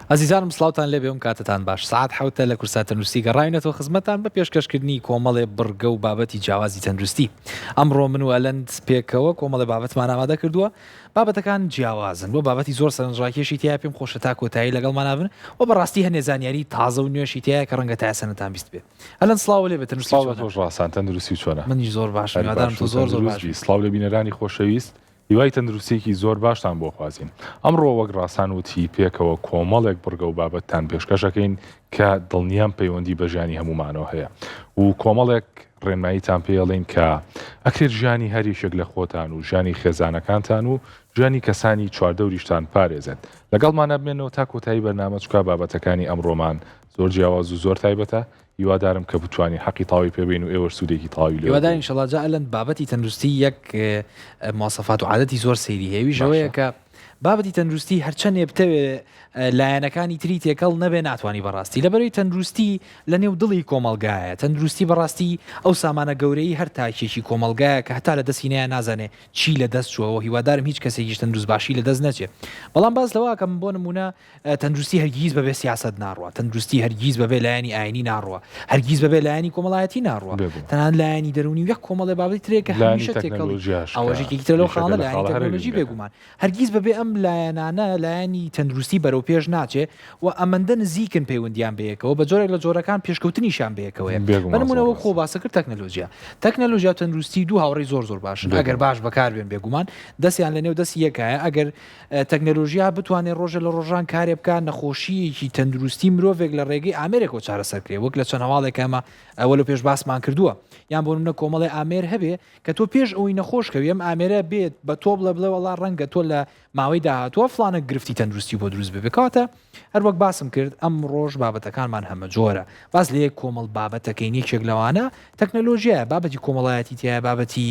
ئازیزانم سڵاوتان لێ بێم کاتتان باش سعات حوتە لە کورسە تەندروستی گەڕاینەوە خزمەتان بە پێشکەشکردنی کۆمەڵێ بڕگە و بابەتی جیاوازی تەندروستی. ئەمڕۆ من و ئەلەند پێکەوە کۆمەڵێ بابەتمان ئامادە کردووە. بابەتەکان جیاوازن بۆ بابەتی زۆر سەرنجڕاکێشی تیا پێم خۆشە تا کۆتایی لەگەڵمان نابن و بەڕاستی هەنێ زانیاری تازە و نوێشی تایە کە ڕەنگە تا سەنتان بیست بێت. ئەلەند سڵاو لێ بێت ڕاستان تەندروستی چۆنە؟ منی زۆر باش میوادارم تۆ زۆر باش. سڵاو لە بینەرانی خۆشەویست هیوای تەندروستێکی زۆر باشتان بۆ خوازیین. ئەمڕۆ وەک ڕاستان وتی پێکەوە کۆمەڵێک بڕگە و بابەتتان پێشکەشەکەین کە دڵنیام پەیوەندی بە ژیانی هەمومانەوە هەیە و کۆمەڵێک ڕێنماییتان پێڵێن کە ئەکرێت ژیانی هەریشێک لە خۆتان و ژیانی خێزانەکانتان و ژیانی کەسانی چواردەوریشتان پارێزێت. لەگەڵمانە بمێنەوە تا کۆتایی بەرنامە چکا بابەتەکانی ئەمڕۆمان زۆر جیاواز و زۆر تایبەتە. هیوادارم کە بتوانین حەقی تاوی پێبین و ئێوە سوودێکی تاوی لێ. هیوادارین ئینشەڵڵا جا ئەلەند بابەتی تەندروستی یەک مواصفات و عادەتی زۆر سەیری هەیەوی ژەوەیە کە بابەتی تەندروستی هەرچەندێ بتەوێ لایەنەکانی تری تێکەڵ نەبێ ناتوانانی بەڕاستی لەبەرەوەی تەندروستی لە نێو دڵی کۆمەلگایە. تەندروستی بەڕاستی ئەو سامانە گەورەی هەر تاکێکی کۆمەلگایە کە هەتا لە دەستینەیە نازانێ چی لە دەست چووەوە. هیوادارم هیچ کەسێکیش تەندروست باشی لە دەست نەچێت. بەڵام باز لەوە کەم بۆ نمونە تەندروستی هەرگیز بەبێ سیاست ناڕوە، تەندروستی هەرگیز بەبێ لایەنی ئاینی ناڕوە، هەرگیز بەبێ لایەنی کۆمەڵایەتی ناڕوە، تەنان لایەنی دەرونی و یەک کۆمەڵێ بابەتی ترێکە هەمیشە تێکەڵ ئەوەژێکی ترە لەو خاڵە لایەنی تەکنۆلۆژی بێگومان هەرگیز بەبێ ئەم لایەنانە لایەنی تەندروستی بەرەو پێش ناچێ و ئەمەندە نزیکن پەیوەندیان بەیەکەوە بە جۆرێک لە جۆرەکان پێشکەوتنیشان بەیەکەوەیە. بنمونەوە خۆ باسە کرد تەکنەلۆژیا تەندروستی دوو هاوڕێی زۆر باشن ئەگەر باش بەکاربێن بێگومان دەستیان لە نێو دەستی یەکایە. ئەگەر تەکنەلۆژیا بتوانێت ڕۆژە لە ڕۆژان کارێ بکات نەخۆشیەکی تەندروستی مرۆڤێک لە ڕێگەی ئامێرێکەوە چارەسەرکرێ وەک لە چەند هەواڵێک ئەمە ئەوە لە پێش باسمان کردووە. یان بۆ منە کۆمەڵی ئامێر هەبێ کە تۆ پێش ئەوەی نەخۆشکەوی ئەم ئامێرە بێت بە تۆ بڵێ بڵێ وەڵا ڕەنگە تۆ لە ماوەی داهاتوە فلانە گرفتی تەندروستی بۆ دروست بکاتە. هەر وەک باسم کرد ئەم ڕۆژ بابەتەکانمان هەمە جۆرە. باز لە یەک کۆمەڵ بابەتەکەین یەکێک لەوانە تەکنەلۆژیە بابەتی کۆمەڵایەتی تایە بابەتی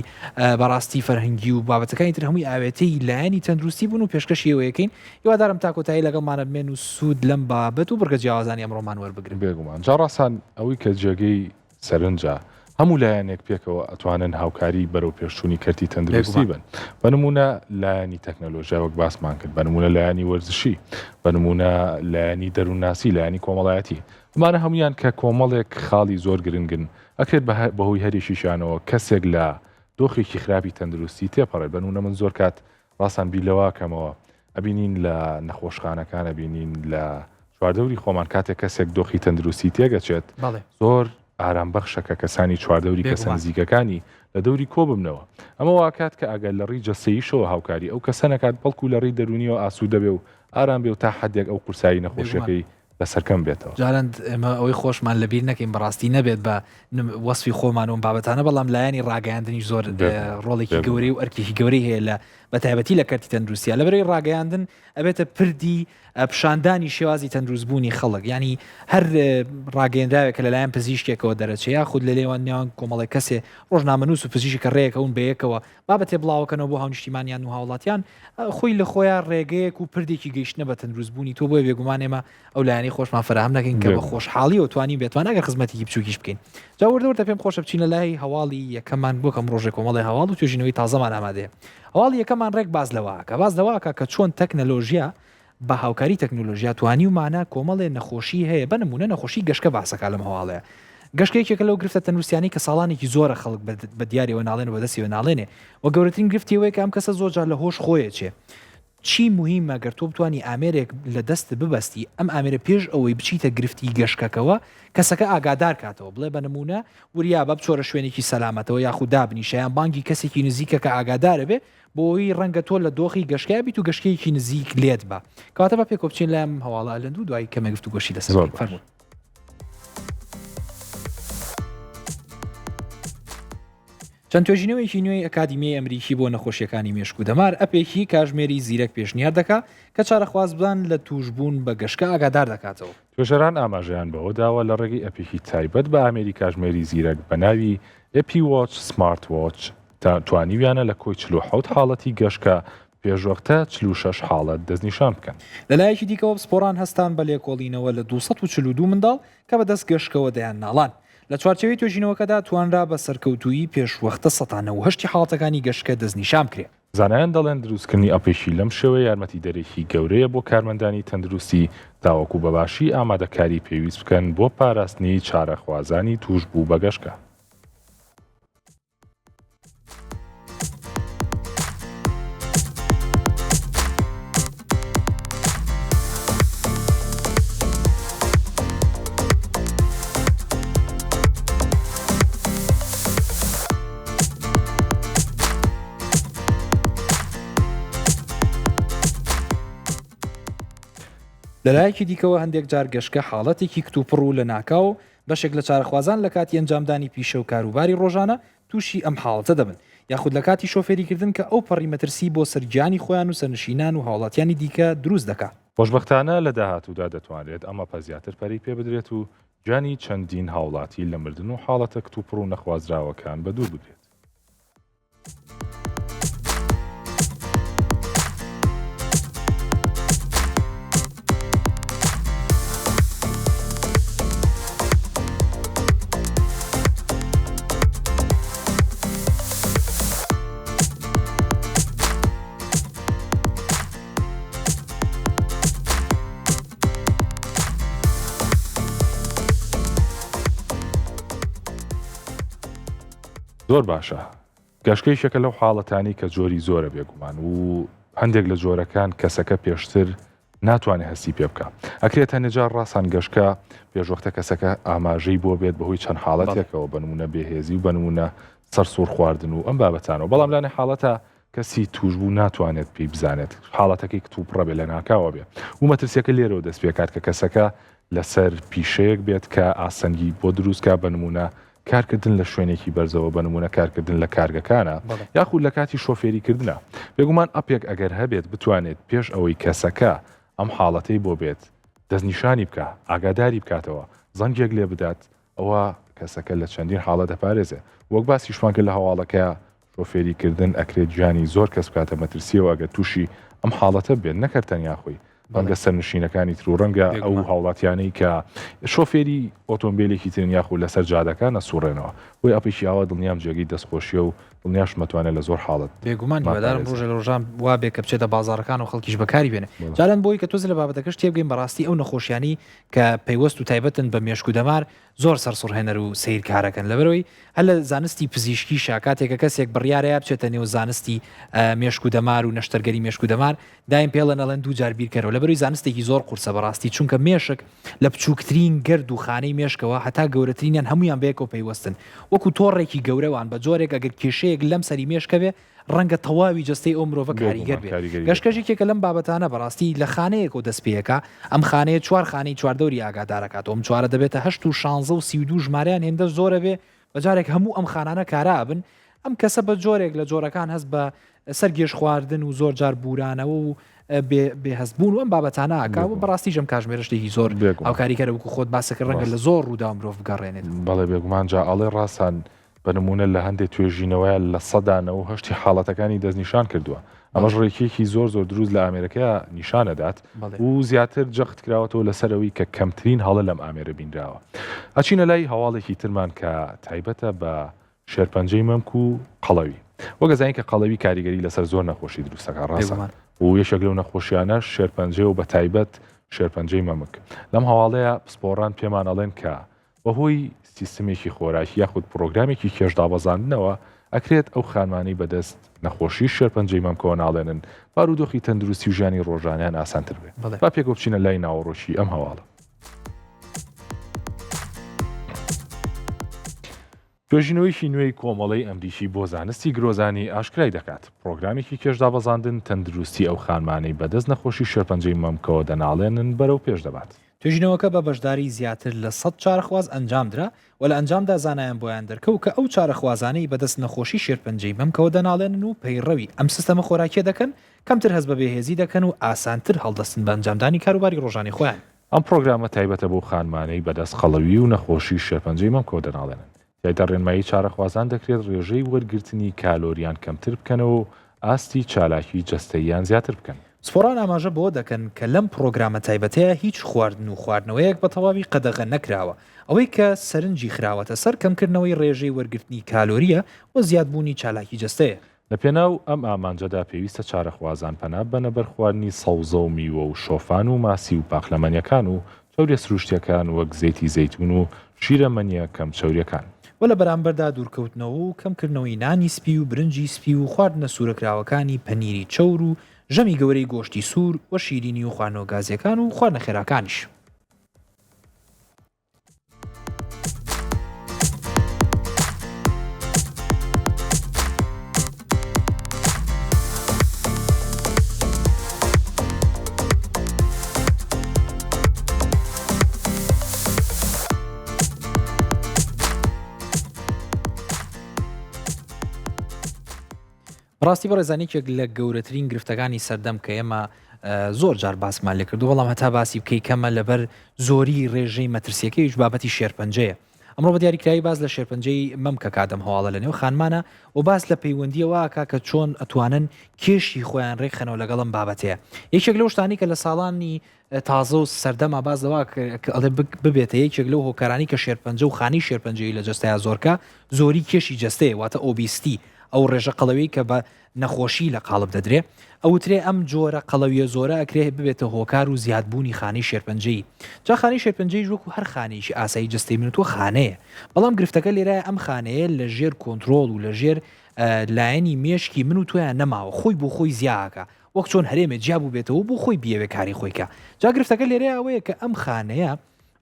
بەڕاستی فەرهەنگی و بابەتەکانی تر هەمووی ئاوێتەی لایەنی تەندروستی بوون و پێشکەشی ئەوەیەکەین. هیوادارم تا کۆتایی لەگەڵمانە بمێن و سوود لەم بابەت و بڕگە جیاوازانی ئەمڕۆمان وەربگرن. بێگومان جا ڕاستان ئەوەی کە جێگەی سەرنجە هەموو لایەنێک پێکەوە ئەتوانن هاوکاری بەرەو پێشچوونی کەرتی تەندروستی بن. بە نمونە لایەنی تەکنەلۆژیا وەک باسمان کرد، بە نمونە لایەنی وەرزشی، بە نمونە لایەنی دەروونناسی، لایەنی کۆمەڵایەتی. ئەمانە هەمویان کە کۆمەڵێک خاڵی زۆر گرنگن ئەکرێت بەهۆی هەریشیشانەوە کەسێک لە دۆخێکی خراپی تەندروستی تێپەڕێت. بە نمونە من زۆر کات ڕاستان بیلەوە کەمەوە ئەبینین لە نەخۆشخانەکان ئەبینین لە چواردەوری خۆمان کاتێک کەسێک دۆخی تەندروستی تێگەچێت زۆر ئارام بەخشەکە کەسانی چواردەوری کەسە نزیکەکانی لە دەوری کۆ ببنەوە. ئەمە واکات کە ئەگەر لە ڕێی جەستەییشەوە هاوکاری ئەو کەسە نەکات بەڵکو لە ڕێی دەرونیەوە ئاسوودە بێ و ئارام بێ و تا حدێک ئەو قورسایی نەخۆشیەکەی لەسەرکەم بێتەوە. جارند ئێمە ئەوەی خۆشمان لەبیر نەکەین بەڕاستی نەبێت بە وەسفی خۆمان و بابەتانە بەڵام لایەنی ڕاگەیاندنی زۆر ڕۆڵێکی گەورەی و ئەرکێکی گەورەی هەیە لە بەتایبەتی لە کەرتی تەندروستیە. لەبەرەوەی ڕاگەیاندن ئەبێتە پردی پیشاندانی شێوازی تەندروستبوونی خەڵک، ینی هەر ڕاگەیەندراوێکە لەلایەن پزیشکێکەوە دەرەچێت یاخود لە لێوان نێوان کۆمەڵی کەسێ ڕۆژنامەنووس و پزیشکە ڕێیەکە اون بەیەکەوە بابەتێ بڵاوکەنەوە بۆ هاونیشتیمانیان و هاوڵاتیان خۆی لە خۆیان ڕێگەیەک و پردێکی گەیشتنە بە تەندروستبوونی تۆ بۆیە بێگومان ئێمە ئەو لایەنی خۆشمان فراهم نەکەین کە بە خۆشحاڵی و توانی بێتوان ئەگەر خزمەتێکی بچووکیش بکەین. جا وردەوردە پێم خۆشە بچینە لای هەواڵی یەکەمان بۆ کەم ڕۆژێک کۆمەڵی هەواڵ و توێژینەوەی تازەمان ئامادەیە. هەواڵی یەکەمان ڕێک باز لەوەکە کە چۆن تەکنەلۆژیا بە هاوکاری تەکنۆلۆژیا توانی ومانە کۆمەڵێ نەخۆشی هەیە. بە نمونە نەخۆشی گەشکە باسەکە لەم هەواڵەیە. گەشتێکێکە لەو گرفتە تەندروستیانی کە ساڵانێکی زۆرە خەڵک بە دیاریەوە ناڵێن و بەدەستیەوە ناڵێنێ و گەورەترین گرفتیەوەی کە ئەم کەسە زۆرجار لە هۆش خۆیە چێ. چی مهمە گەر تۆ بتوانی ئامێرێک لە دەست ببەستی ئەم ئامێرە پێش ئەوەی بچیتە گرفتی گەشکەکەوە کەسەکە ئاگادار کاتەوە بڵێ بە نمونە وریا بە بچۆرە شوێنێکی سەلامەتەوە یاخود دابنیشەیان بانگی کەسێکی نزیکە کە ئاگادارە بێ بۆی ڕەنگە تۆ لە دۆخی گەشتیا بیت و گەشتێکی نزیک لێت بە کەواتە بە پێکۆبچین لەم هەواڵە ئەلەند و دوای کەمە گفتو گۆشی لەسەر فەرمووت. چەند توێژینەوەیکی نوێی ئەکادیمیای ئەمریکی بۆ نەخۆشیەکانی مێشک و دەمار ئەپێکی کاژمێری زیرەک پێشنیار دەکات کە چارەخوازبان لە توشبوون بە گەشکە ئاگادار دەکاتەوە. توێژەران ئاماژەیان بەوە داوە لە ڕێگەی ئەپێکی تایبەت بە ئامێری کاژمێری زیرەک بە ناوی ئەپی وۆچ سمارت وۆچ توانیویانە لە کۆی 47 حاڵەتی گەشکە پێشوەختە 46 حاڵەت دەستنیشان بکەن. لەلایەکی دیکەوە سپۆران هەستان بە لێکۆڵینەوە لە 242 منداڵ کە بە دەست گەشکەوە دەیان ناڵان. لە چوارچەوەی توێژینەوەکەدا توانرا بە سەرکەوتویی پێشوەختە 108 حاڵەتەکانی گەشکە دەستنیشان کرێت. زانایان دەڵێن دروستکردنی ئەپێکی لەم شێوەیە یارمەتی دەرێکی گەورەیە بۆ کارمەندانی تەندروستی تاوەکو بەباشی ئامادەکاری پێویست بکەن بۆ پاراستنی چارەخوازانی توشبوو بە گەشتکە. لەلایەکی دیکەوە هەندێک جار گەشتکە حاڵەتێکی کتوپڕ و لە ناکاو بەشێک لە چارەخوازان لە کاتی ئەنجامدانی پیشە و کاروباری ڕۆژانە تووشی ئەم حاڵەتە دەبن یاخود لە کاتی شۆفێریکردن کە ئەو پەڕی مەترسی بۆ سەرگیانی خۆیان و سەرنشینان و هاوڵاتیانی دیکە دروست دەکات. خۆشبەختانە لە داهاتوودا دەتوانرێت ئەمە پەزیاتر پەری پێ بدرێت و جانی چەندین هاوڵاتی لە مردن و حاڵەتە کتوپڕ و نەخوازراوەکان بە دوور بگرێت. زۆر باشە. گەشتکەیشەکە لەو حاڵەتانی کە جۆری زۆرە بێگومان و هەندێک لە جۆرەکان کەسەکە پێشتر ناتوانێت هەستی پێ بکە. ئەکرێت هەنێجار ڕاستان گەشتکە پێشوەختە کەسەکە ئاماژەی بۆ بێت بەهۆی چەند حاڵەتێکەوە بنمونە بێهێزی و بنمونە سەرسوور خواردن و ئەم بابەتانەوە بەڵام لانێ حاڵەتە کەسی توشبوو ناتوانێت پێی بزانێت حاڵەتەکەی کتوپڕە بێ لە ناکاوە بێ و مەترسیەکە لێرەوە دەست پێکات کە کەسەکە لەسەر پیشەیەک بێت کە ئاسەنگی بۆ دروستکە بنمونە کارکردن لە شوێنێکی بەرزەوە بنمونە کارکردن لە کارگەکانە یاخود لە کاتی شۆفێریکردنە بێگومان ئەپێک ئەگەر هەبێت بتوانێت پێش ئەوەی کەسەکە ئەم حاڵەتەی بۆ بێت دەستنیشانی بکە ئاگاداری بکاتەوە زەنگێک لێ بدات ئەوە کەسەکە لە چەندین حاڵە دەپارێزێ وەک باسیشمان کرد لە هەواڵەکە شۆفێریکردن ئەکرێت گیانی زۆر کەس بکاتە مەترسیەوە ئەگە تووشی ئەم حاڵەتە بێت نەکردتەنیا خۆی ڕەنگە سەرنشینەکانی تر و ڕەنگە ئەو هاوڵاتیانەی کە شۆفێری ئۆتۆمبیلێکی ترن یاخود لەسەر جادەکانە سوڕێنەوە بۆی ئەپێکی ئاوا دڵنیام جێگەی دەستخۆشیە و دڵنیاش مەتوانێت لە زۆر حاڵەت بێگومان هیوادارم ڕۆژە لە ڕۆژان وا بێ کە بچێتە بازاڕەکان و خەڵکیش بەکاری بێنێ جاران بۆی کە تۆز لە بابەتەکەش تێبگەین بەڕاستی ئەو نەخۆشیانی کە پەیوەست و تایبەتن بە مێشک و دەمار زۆر سەرسوڕهێنەر و سیرکارەکەن لەبەرەوەی هەر لە زانستی پزیشکی شاکاتێکە کەسێک بڕیارەیە بچێتە نێو زانستی مێشک و دەمار و نەشتەرگەری مێشک و دەمار دایم پێڵە نەڵێن دوو جار بیرکەرەوە لەبەروی زانستێکی زۆر قورسە بەڕاستی چونکە مێشک لە بچووکترین گرد و خانەی مێشکەوە هەتا گەورەترینیان هەمویان بەیەکەوە پەیوەستن وەکو تۆڕێکی گەورەوان بە جۆرێک ئەگەر کێشەیەک لەم سەری مێشکەوێ ڕەنگە تەواوی جستەی ئەو مرۆڤە کاریگەر بێت گەشتکەژێکێکە لەم بابەتانە بەڕاستی لە خانەیەک و دەستپێیەکە ئەم خانەیە چوار خانەی چواردەوری ئاگادارەکات ئەم چوارە دەبێتە 8 و 16 و 32 ژمارەیان هێندە زۆرە بێ بەجارێک هەموو ئەم خانانە کارابن ئەم کەسە بە جۆرێک لە جۆرەکان هەست بە سەرگێش خواردن و زۆر جار بورانەوە و بێهەستبوون و ئەم بابەتانە ئاکا و بەڕاستی ژەم کاژمێرەشتێکی زۆر ئەو کاریکەرە وەکو خۆت باسەکە ڕەنگە لە زۆر ڕوودا مرۆڤ بگەڕێنێت بەڵێ بێگومان جا ئەڵێ ڕاستان بنمونە لە هەندێک توێژینەوەیە لە سەدانەوە هەشتی حاڵەتەکانی دەستنیشان کردووە ئەمەش ڕێکێکی زۆر دروست لە ئامریکا نیشانەدات و زیاتر جەخت کراوەتەوە لەسەرەوەی کە کەمترین هەڵە لەم ئامێرە بینراوە ئەچینە لای هەواڵێکی ترمان کە تایبەتە بە شێرپەنجەی مەمک و قەڵەوی وەگەزانین کە قەڵەوی کاریگەری لەسەر زۆر نەخۆشی دروستەکە ڕاستە و یەکێک لەو نەخۆشیانە شێرپەنجێ و بە تایبەت شێرپەنجەی مەمک لەم هەواڵەیە پسپۆڕان پێمان ئەڵێن کە بەهۆی سیستمێکی خۆراکی یاخود پرۆگرامێکی کێشدابەزاندنەوە ئەکرێت ئەو خانمانەی بەدەست نەخۆشی شێرپەنجەی مەمکەوە ناڵێنن بارودۆخی تەندروستی و ژیانی ڕۆژانیان ئاسانتر بێت با پێک بچینە لای ناوەڕۆکی ئەم هەواڵە توێژینەوەیکی نوێی کۆمەڵەی ئەمریکی بۆ زانستی گرۆزانی ئاشکرای دەکات پرۆگرامێکی کێشدابەزاندن تەندروستی ئەو خانمانەی بەدەست نەخۆشی شێرپەنجەی مەمکەوە دەناڵێنن بەرەو پێش دەبات توێژینەوەکە بە بەشداری زیاتر لە 100 چارەخواز ئەنجامدرا و لە ئەنجامدا زانایان بۆیان دەرکەوت کە ئەو چارەخوازانەی بەدەست نەخۆشی شێرپەنجەی مەمکەوە دەناڵێنن و پەیڕەوی ئەم سیستەمە خۆراکیە دەکەن کەمتر هەست بە بێهێزی دەکەن و ئاسانتر هەڵدەستن بە ئەنجامدانی کاروباری ڕۆژانی خۆیان ئەم پرۆگرامە تایبەتە بۆ خانمانەی بەدەست خەڵەوی و نەخۆشی شێرپەنجەی مەمکەوە دەناڵێنن یادا ڕێنمایی چارەخوازان دەکرێت ڕێژەی وەرگرتنی کالۆریان کەمتر بکەنەوە و ئاستی چالاکی جەستەییان زیاتر بکەن سپۆران ئاماژە بۆ دەکەن کە لەم پرۆگرامە تایبەتەیە هیچ خواردن و خواردنەوەیەک بە تەواوی قەدەغە نەکراوە ئەوەی کە سەرنجی خراوەتە سەر کەمکردنەوەی ڕێژەی وەرگرتنی کالۆریە و زیادبوونی چالاکی جەستەیە لە پێناو ئەم ئامانجەدا پێویستە چارەخوازان پەنا بنە بەر خواردنی سەوزە و میوە و شۆفان و ماسی و پاخلەمەنیەکان و چەورێ سروشتیەکان وەک زەیتی زەیتون و شیرەمەنیە کەم چەوریەکان. وە لە بەرامبەردا دوورکەوتنەوە و کەمکردنەوەی نانی سپی و برنجی سپی و خواردنە سوورەکراوەکانی پەنیری چەور و ژەمی گەورەی گۆشتی سوور و شیرینی و خواردنەوە گازیەکان و خواردنە خێراکانیش. ڕاستی بەڕێزانێکێک لە گەورەترین گرفتەکانی سەردەم کە ئێمە زۆر جار باسمان لێ کردو، بەڵام هەتا باسی بکەی کەمە لەبەر زۆری ڕێژەی مەترسیەکەیش بابەتی شێرپەنجەیە. ئەمڕۆ بە دیاریکراوی باز لە شێرپەنجەی مەمکە کادەم هەواڵە لە نێو خانمانە و باس لە پەیوەندیەوەکە کە چۆن ئەتوانن کێشی خۆیان ڕێکخەنەوە لەگەڵم بابەتەیە. یەکێک لەو شتانی کە لە ساڵانی تازە و سەردەما باز لەوە ئەڵێ ببێتە یەکێک لەو هۆکارانی کە شێرپەنجە و خانی شێرپەنجەی لە جەستەیە زۆرکە زۆری کێشی جەستەیە، واتە ئۆبیستی، ئەو ڕێژە قەڵەوەی کە بە نەخۆشی لە قاڵب دەدرێ. ئەوترێ ئەم جۆرە قەڵەویە زۆرە ئەکرێ ببێتە هۆکار و زیادبوونی خانی شێرپەنجەی. جا خانی شێرپەنجەی وەکو هەر خانێکی ئاسایی جەستەی من تۆ خانەیە، بەڵام گرفتەکە لێرە ئەم خانەیە لە ژێر کۆنتترۆل و لە ژێر لایەنی مێشکی من و تۆیان نەماوە، خۆی بۆ خۆی زیاکە وەک چۆن هەرێمە جیابوو بێتەوە بۆ خۆی بیەوێ کاری خۆیکە. جا گرفتەکە لێرە ئەوەیە کە ئەم خانەیە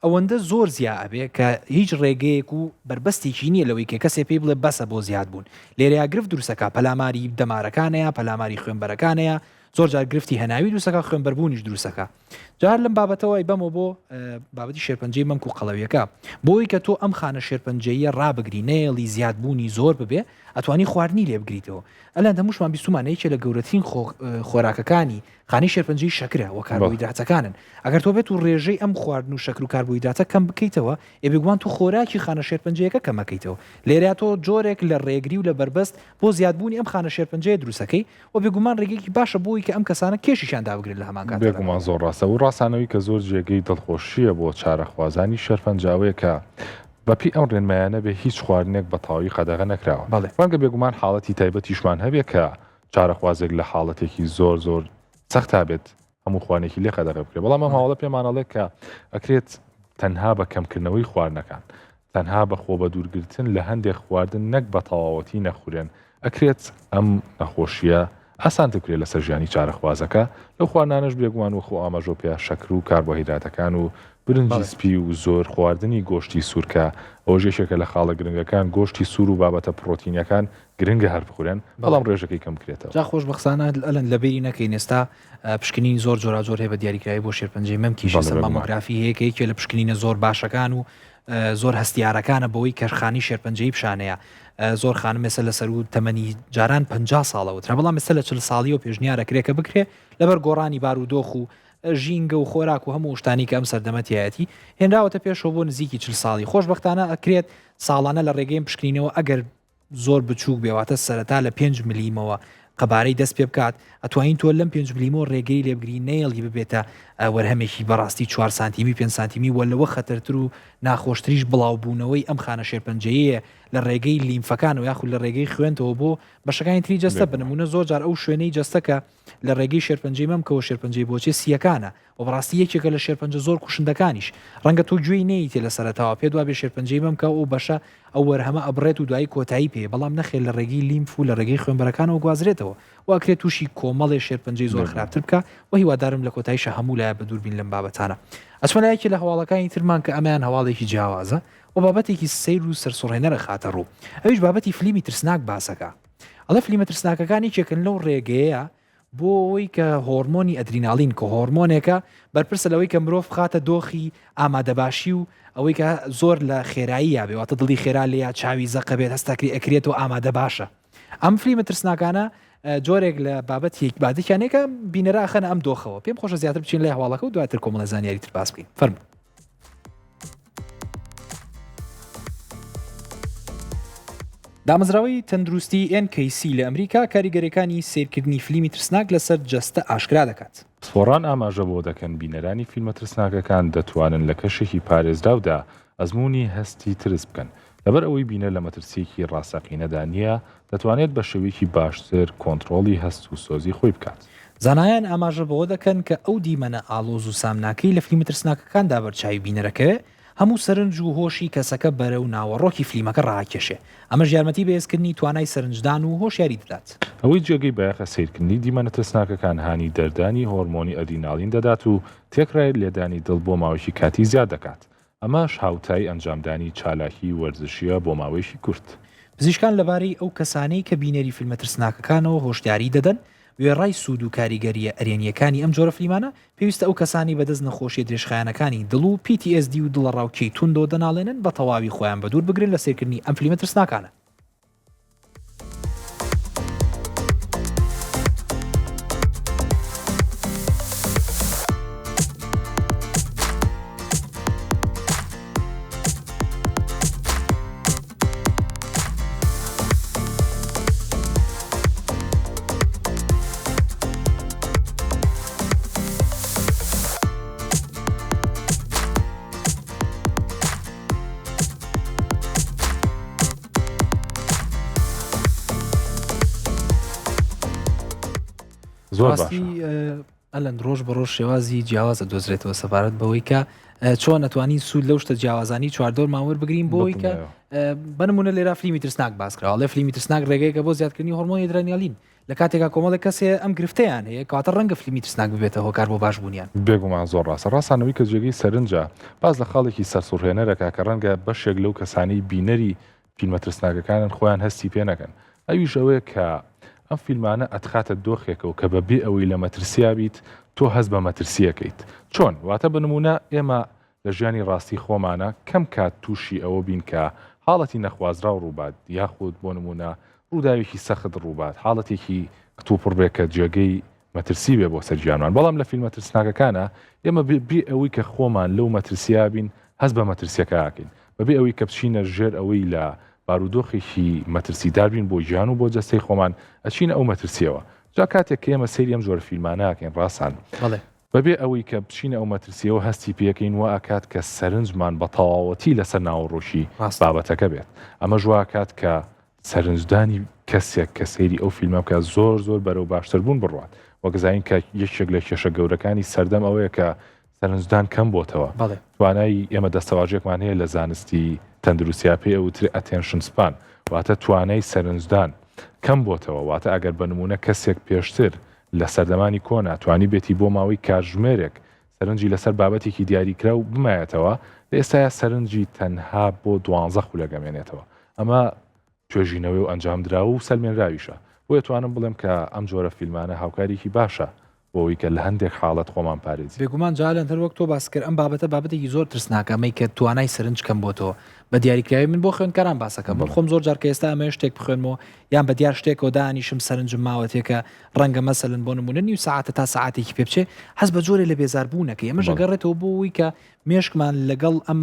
ئەوەندە زۆر زیاد ئەبێ کە هیچ ڕێگەیەک و بربەستێکی نییە لەوەی کە کەسێ پێی بڵێ بەسە بۆ زیاد بوون. لێرەیە گرفت دروستەکە پەلاماری دەمارەکانەیە، پەلاماری خوێنبەرەکانەیە، زۆر جار گرفتی هەناوی دروستەکە، خوێنبەربوونیش دروستەکە. جار لەم بابەتەوەی بەمەوە بۆ بابەتی شێرپەنجەی مەمک و قەڵەویەکە بۆی کە تۆ ئەم خانە شێرپەنجەیە ڕابگری نێڵی زیادبوونی زۆر ببێ ئەتوانی خواردنی لێ بگریتەوە. ئەلەن هەمووشمان بیستمانەیەکێ لە گەورەترین خۆراکەکانی خانی شێرپەنجەی شەکرە و کاربۆهیدراتەکانن. ئەگەر تۆ بێت و ڕێژەی ئەم خواردن و شەکر و کاربۆهیدراتە کەم بکەیتەوە ئێ بگوان تو خۆراکی خانە شێرپەنجەیەکە کەمەکەیتەوە. لێرە تۆ جۆرێک لە ڕێگری و لە بربەست بۆ زیادبوونی ئەم خانە شێرپەنجەیە دروستەکەی و بێگومان ڕێگەیەکی باشە بۆی کە ئەم کەسانە کێشیشان دابگرێت لە هەمان کات. بێگومان زۆر ڕاستە و ڕاستانەوەی کە زۆر جێگەی دڵخۆشیە بۆ چارەخوازانی شێرپەنجاوەیە کە بەپی ئەم ڕێنمایانە بێ هیچ خواردنێک بە تاوی قەدەغە نەکراوە. وانگە بێگومان حاڵەتی تایبەتیشمان هەبێ کە چارەخوازێک لە حاڵەتێکی زۆر زۆر سەختا بێت هەموو خوانێکی لێ قەدەغە بکرێت. بەڵام ئەم هاوڵە پێمانەڵێت کە ئەکرێت تەنها بە کەمکردنەوەی خواردنەکان، تەنها بە خۆ بە دوورگرتن لە هەندێک خواردن نەک بە تەواوەتی نەخورێن ئەکرێت ئەم نەخۆشیە ئاسانتر بکرێت لەسەر ژیانی چارەخوازەکە. لەو خواردانەش بێگومان وەخۆ ئاماژۆ پێ شەکر و کاربۆهیدراتەکان و برنجی سپی و زۆر خواردنی گۆشتی سوورکە ئەو ژێشێکە لە خاڵە گرنگەکان گۆشتی سوور و بابەتە پرۆتینیەکان گرنگە هەر بخورێن، بەڵام ڕێژەکەی کەم بکرێتەوە. جا خۆش بەخسانە ئەلەن لەبێری نەکەین ئێستا پشکنین زۆر جۆرا زۆر هەیە بە دیاریکراوی بۆ شێرپەنجەی مەمکیش مامۆگرافی هەیە کە یەکێ لە پشکنینە زۆر باشەکان و زۆر هەستیارەکانە بەوەی کەرخانی شێرپەنجەی پیشانەیە. زۆر خانم مێسە لەسەر و تەمەنی جاران 50 ساڵەوە ترا، بەڵام مێسە لە 40 ساڵی و پێشنیارە کرێکە بکرێ لەبەر گۆڕانی بارودۆخ و ژینگە و خۆراک و هەموو شتانی کە ئەم سەردەمەتیایەتی هێنراوەتە پێشەوە بۆ نزیکی 40 ساڵی. خۆشبەختانە ئەکرێت ساڵانە لە ڕێگەی پشکنینەوە ئەگەر زۆر بچووک بێواتە سەرەتا لە 5 ملیمەوە قەبارەی دەست پێ بکات ئەتوانین تۆ لەم 5 ملیمۆ ڕێگەی لێبگری نێڵی ببێتە وەرهەمێکی بەڕاستی 4 سانتیمی 5 سانتیمی وە لەوە خەتەرتر و ناخۆشتریش بڵاوبوونەوەی ئەم خانە شێرپەنجەیە لە ڕێگەی لیمفەکان و یاخود لە ڕێگەی خوێنتەوە بۆ بەشەکانی تری جەستە. بنمونە زۆر جار ئەو شوێنەی جەستەکە لە ڕێگەی شێرپەنجەی مەمکەوە شێرپەنجەی بۆچێ سیەکانە و بەڕاستی یەکێکە لە شێرپەنجە زۆر کوشندەکانیش. ڕەنگە تۆ گوێی نەیتێ لە سەرەتاوە پێ دوابێ شێرپەنجەی مەمکە و بەشە ئەو وەرهەمە ئەبڕێت و دوایی کۆتایی پێ، بەڵام نەخێت لە ڕێگەی لیمف و لە ڕێگەی خوێنبەرەکانەوە گوازرێتەوە و ئەکرێت تووشی کۆمەڵێ شێرپەنجەی زۆر خراپتر بکە و هیوادارم لە کۆتاییشە هەموو لایە بە دووربین لەم بابەتانە. ئەچمەلایەکی لە هەواڵەکانی ترمان کە ئەمیان هەواڵێکی جیاوازە و بابەتێکی سەیر و سەرسوڕهێنەرە خاتە ڕوو، ئەویش بابەتی فلیمی ترسناک باسەکە. ئەڵە فلیمە ترسناکەکانی چێکن لەو ڕێگەیە بۆ ئەوەی کە هۆرمۆنی ئەدرینالین کە هۆرمۆنێکە بەرپرسە لەوەی کە مرۆڤ خاتە دۆخی ئامادەباشی و ئەوەی کە زۆر لە خێراییە بێواتە دڵی خێرا لێ یا چاوی زەقە بێت هەستاکری ئەکرێتەوە ئامادە باشە. ئەم فلیمە ترسناکانە جۆرێک لە بابەت یەک بادێکیانێکە بینەرە ئەخەنە ئەم دۆخەوە. پێم خۆشە زیاتر بچین لە هەواڵەکە و دواتر کۆمەڵە زانیاری تر باس بکەین. فەرموو. دامەزراوەی تەندروستی NKC لە ئەمریکا کاریگەرەکانی سیرکردنی فلیمی ترسناک لەسەر جەستە ئاشکرا دەکات. سپۆڕان ئاماژە بۆ دەکەن بینەرانی فیلمە ترسناکەکان دەتوانن لە کەشێکی پارێزراودا ئەزمموی هەستی ترس بکەن لەبەر ئەوەی بینە لە مەترسیەکی ڕاستەقینەدا نییە دەتوانێت بە شێوەیەکی باشتر کۆنتترۆلی هەست و سۆزی خۆی بکات. زانایان ئاماژە بەوە دەکەن کە ئەو دیمەنە ئالۆز و سامناکەی لە فیلمی ترسناکەکاندا بەرچاوی بینەرەکەوێ هەموو سەرنج و هۆشی کەسەکە بەرە و ناوەڕۆکی فیلمەکە ڕاکێشێ. ئەمەش یارمەتی بەهێزکردنی توانای سەرنجدان و هۆشیاری دەدات. ئەوەی جێگەی بەیەخە سیرکردنی دیمەنە ترسناکەکان هانی دەردانی هۆرمۆنی ئەدیناڵین دەدات و تێکڕای لێدانی دڵ بۆ ماوەیەکی کاتی زیاد دەکات. ئەمەش هاوتای ئەنجامدانی چالاکی وەرزشیە بۆ ماوەیەکی کورت. پزیشکان لەبارەی ئەو کەسانەی کە بینەری فیلمە ترسناکەکانەوە هۆشیاری دەدەن وێڕای سوود و کاریگەریە ئەرێنیەکانی ئەم جۆرە فیلمانە پێویستە ئەو کەسانی بەدەست نەخۆشیە درێژخایەنەکانی دڵ و PTSD و دڵە ڕاوکەی توندۆ دەناڵێنن بە تەواوی خۆیان بە دوور بگرن لە سێرکردنی ئەم فیلمە ترسناکانە. ئەلەن ڕۆژ بە ڕۆژ شێوازی جیاوازە دۆزرێتەوە سەبارەت بەوەی کە چۆن نەتوانین سوود لەو شتە جیاوازانی چواردۆر ماوەەر بگرین بۆی کە بنمونە لێرا فیلمی ترسناک باسکراوە لە فیلمی ترسناک ڕێگەیەکە بۆ زیادکردنی هۆرمۆنی ئەدرێنالین لە کاتێکا کۆمەڵێک کەسێ ئەم گرفتەیان هەیە کاتە ڕەنگە فیلمی ترسناک ببێتە هۆکار بۆ باشبوونیان. بێگومان زۆر ڕاستە ڕاستانەوەی کە جێگەی سەرنجە باز لە خاڵێکی سەرسوڕهێنەرەکە کە ڕەنگە بەشێک لەو کەسانەی بینەری فیلمە ترسناکەکانن خۆیان هەستی پێ نەکەن. ئەویش ئەوەیە کە ئەم فیلمانە ئەتخاتە دۆخێکەوە کە بەبێ ئەوەی لە مەترسیا بیت تۆ هەست بە مەترسیەکەیت. چۆن واتە بنمونە ئێمە لە ژیانی ڕاستی خۆمانە کەم کات تووشی ئەوە بین کە حاڵەتی نەخوازرا و ڕووبات یاخود بۆ نمونە ڕووداوێکی سەخت ڕووبات حاڵەتێکی کتوپڕ بێ کە جێگەی مەترسی بێ بۆ سەرگیانوان. بەڵام لە فیلمە ترسناکەکانە ئێمە بێ ئەوەی کە خۆمان لەو مەترسیا بین هەست بە مەترسیەکە ئاکەین بەبێ ئەوەی کە بچینە ژێر ئەوەی لە بارودۆخێکی مەترسیدار بین بۆ گیان و بۆ جەستەی خۆمان ئەچینە ئەو مەترسیەوە. جا کاتێک کە ئێمە سەیری ئەم جۆرە فیلمانەکەین ڕاستان بەبێ ئەوەی کە بچینە ئەو مەترسیەوە هەستی پێەکەین و ئاکات کە سەرنجمان بە تەواوەتی لەسەر ناوەڕۆشی بابەتەکە بێت. ئەمە ژواکات کە سەرنجدانی کەسێک کە سەیری ئەو فیلمە بکە زۆر زۆر بەرەو باشتر بوون بڕوات وەگەزین کە یەکێک لە کێشە گەورەکانی سەردەم ئەوەیە کە سەرنجدان کەم بۆتەوە. توانایی ئێمە دەستەواژێکمان هەیە لە زانستی تەندروستیا پێ ئەوتری ئەتێنشن سپان واتە توانای سەرنجدان کەم بۆتەوە واتە ئەگەر بە نمونە کەسێک پێشتر لە سەردەمانی کۆنا توانی بێتی بۆ ماوەی کاتژمێرێک سەرنجی لەسەر بابەتێکی دیاریکرا و بمایەتەوە لە ئێستا سەرنجی تەنها بۆ 12 خولەگەمێنێتەوە. ئەمە توێژینەوەی و ئەنجامدراوە و سەلمێنراویشە بۆ توانم بڵێم کە ئەم جۆرە فیلمانە هاوکارێکی باشە بۆەوەی کە لە هەندێک حاڵەت خۆمان پارێزی. بێگومان جالەن هەر وەک تۆ باس کرد ئەم بابەتە بابەتێکی زۆر ترسناکەمەی کە توانای سەرنج کەم بۆ تۆ بە دیاریکراوی من بۆ خوێندکاران باسەکەم بڵ خۆم زۆر جار کە ئێستا ئەمە شتێک بخوێنمەوە یان بە دیار شتێکەوە دانیشم سەرنجم ماوەتێکە ڕەنگە مەسەلەن بۆ نمونە نیو ساعتە تا ساعتێکی پێ بچێ هەست بە جۆرێ لە بێزاربوونەکە ئێمە ژەگەڕێتەوە بۆەوەی کە مێشکمان لەگەڵ ئەم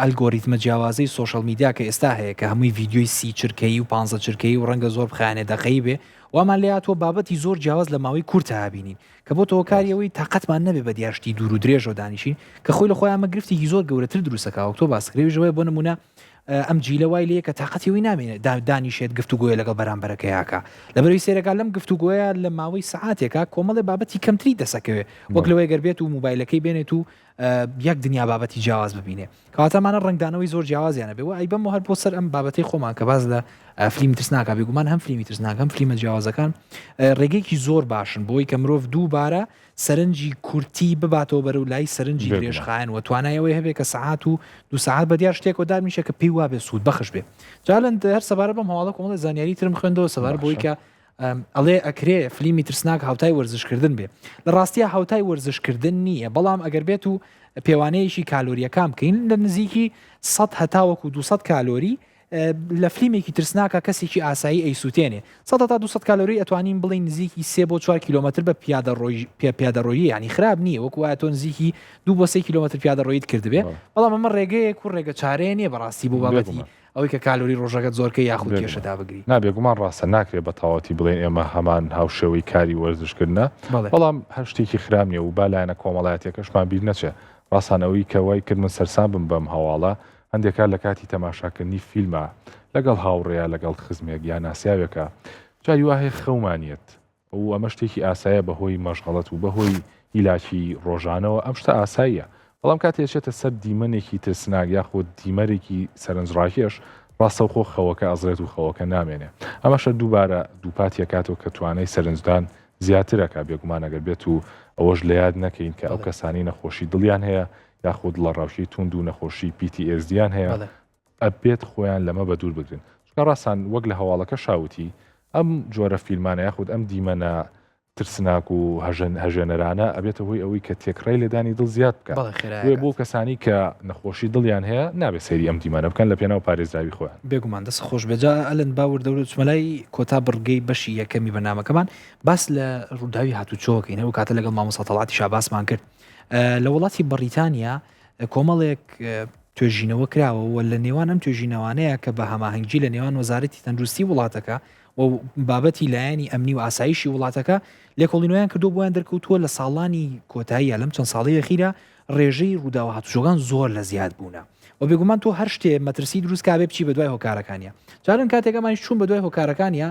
ئەلگۆریتمە جیاوازەی سۆشەڵ میدیا کە ئێستا هەیە کە هەمووی ڤیدیۆی 30 چرکەی و 15 چرکەی و ڕەنگە زۆر بخایانێ دەقەی بێ وامان لێهاتوە بابەتی زۆر جیاواز لە ماوەی کورتە هابینین کە بۆ تۆکاریەوەی تااقەتمان نەبێ بە دیاشتی دوور و درێژەوە دانیشین کە خۆی لە خۆی ئەمە گرفتێکی زۆر گەورەتر دروستەکەوە تۆ باسکرێژەوەی بۆ نمونە ئەم جیلە وای لەیە کە تااقەتیەوەی نامێنێت دانیشێت گفتوگوۆیە لەگەڵ بەرامبەرەکەیاکە لەبەرەوەی سێرەکان لەم گفتوگوۆیە لە ماوەی سعاتێکە کۆمەڵی بابەتی کەمتری دەسەکەوێت وەک لەوەی گەربێت و موبایلەکەی بێنێت و یەک دنیا بابەتی جیاواز ببینێ کەواتەمانە ڕنگدانەوەی زۆر جیاوازیانە بێ و ئەی بەم هەر بۆ سەر ئەم بابەتی خۆمان کە باز لە فیلمی ترسناکە بێگومان هەم فیلمی ترسناکە هەم فیلمە جیاوازەکان ڕێگەیەکی زۆر باشن بۆی کە مرۆڤ دووبارە سەرنجی کورتی بباتەوە بەرەو لای سەرنجی درێژخایەن و توانایەوەی هەبێت کە سەعات و 2 ساعت بە دیار شتێکەوە دامیشە کە پێی وابێ سوود بەخش بێ جالند هەر سەبارە بەم هەواڵە کۆمەڵی زانیاری ترم خوێندەوە سەبار بۆی کە ئەڵێ ئەکرێ فیلمی ترسناک هاوتای وەرزشکردن بێ لە ڕاستیە هاوتای وەرزشکردن نییە بەڵام ئەگەر بێت و پێوانەیەشی کالۆریەکان بکەین لە نزیکی 100 هەتاوەکو 200 کالۆری لە فیلمێکی ترسناکە کەسێکی ئاسایی ئەیسووتێنێ 100 تا 200 کالۆری ئەتوانین بڵین نزیکی 3 بۆ 4 کیلومتر بە پیادەڕۆیی ینی خراپ نییە وەکو وایە تۆ نزیکی 2 بۆ 3 کیلومتر پیادەڕۆیت کردبێ بەڵام ئەمە ڕێگەیەک و ڕێگە چارەیە نیە بەڕاستی بۆ بابەتی ئەوەی کە کالۆری ڕۆژەکەت زۆرکە یاخود کێشەدا بگری نابێگومان ڕاستە ناکرێت بە تاواتی بڵێن ئێمە هەمان هاوشێوەی کاری وەرزشکردنە بەڵام هەر شتێکی خراپ نییە و بالایەنە کۆمەڵایەتێکەشمان بیر نەچێت ڕاستانەوەی کەوای کرد من سەرسان بم بەم هەواڵە هەندێکا لە کاتی تەماشاکردنی فیلمە لەگەڵ هاوڕێیا لەگەڵ خزمێک یان ناسیاوێکە جاری وهەیە خەومانیت و ئەمە شتێکی ئاسایە بەهۆی مەشغەڵەت و بەهۆی هیلاکی ڕۆژانەوە ئەم شتە ئاساییە بەڵام کاتێچێتە سەر دیمەنێکی ترسناک یاخود دیمەرێکی سەرنجڕاکێش ڕاستەوخۆ خەوەکە ئەزرێت و خەوەکە نامێنێ ئەمەشە دووبارە دووپاتیە کاتەوە کە توانای سەرنجدان زیاترەکە بێگومان ئەگەر بێت و ئەوەش لە یاد نەکەین کە ئەو کەسانی نەخۆشی دڵیان هەیە یاخود لە ڕاوشی توند و نەخۆشی PTSDیان هەیە ئەبێت خۆیان لەمە بە دوور بگرن چکە ڕاستان وەک لە هەواڵەکە شاوتی ئەم جۆرە فیلمانە یاخود ئەم دیمەنە ترسناک و هەژێنەرانە ئەبێتە هۆی ئەوەی کە تێکڕای لێدانی دڵ زیاد بکات بۆ کەسانی کە نەخۆشی دڵیان هەیە نابێت سەیری ئەم دیمانە بکەن لە پێناو پارێزراوی خۆیان بێگومان دەست خۆش بێجا ئەلەن باور دەورە چمەلای کۆتا بڕگەی بەشی یەکەمی بەنامەکەمان باس لە ڕووداوی هاتوچۆکەین و کاتە لەگەڵ مامۆستا تەڵاتی شاباسمان کرد لە وڵاتی بەریتانیا کۆمەڵێک توێژینەوە کراوە و لە نێوان ئەم توێژینەوانەیە کە بە هەماهەنگی لە نێوان وەزارەتی تەندروستی وڵاتەکە و بابەتی لایەنی ئەمنی و ئاسایشی وڵاتەکە لێکۆڵینەوەیان کردو بۆیان دەرکەوتووە لە ساڵانی کۆتاییە لەم چەند ساڵی ئەخیرە ڕێژەی ڕووداوە هاتوچۆکان زۆر لە زیاد بوونە و بێگومان تۆ هەر شتێ مەترسی دروست کابێ بچی بە دوای هۆکارەکانیە جارن کاتێکەمانی چوون بە دوای هۆکارەکانیە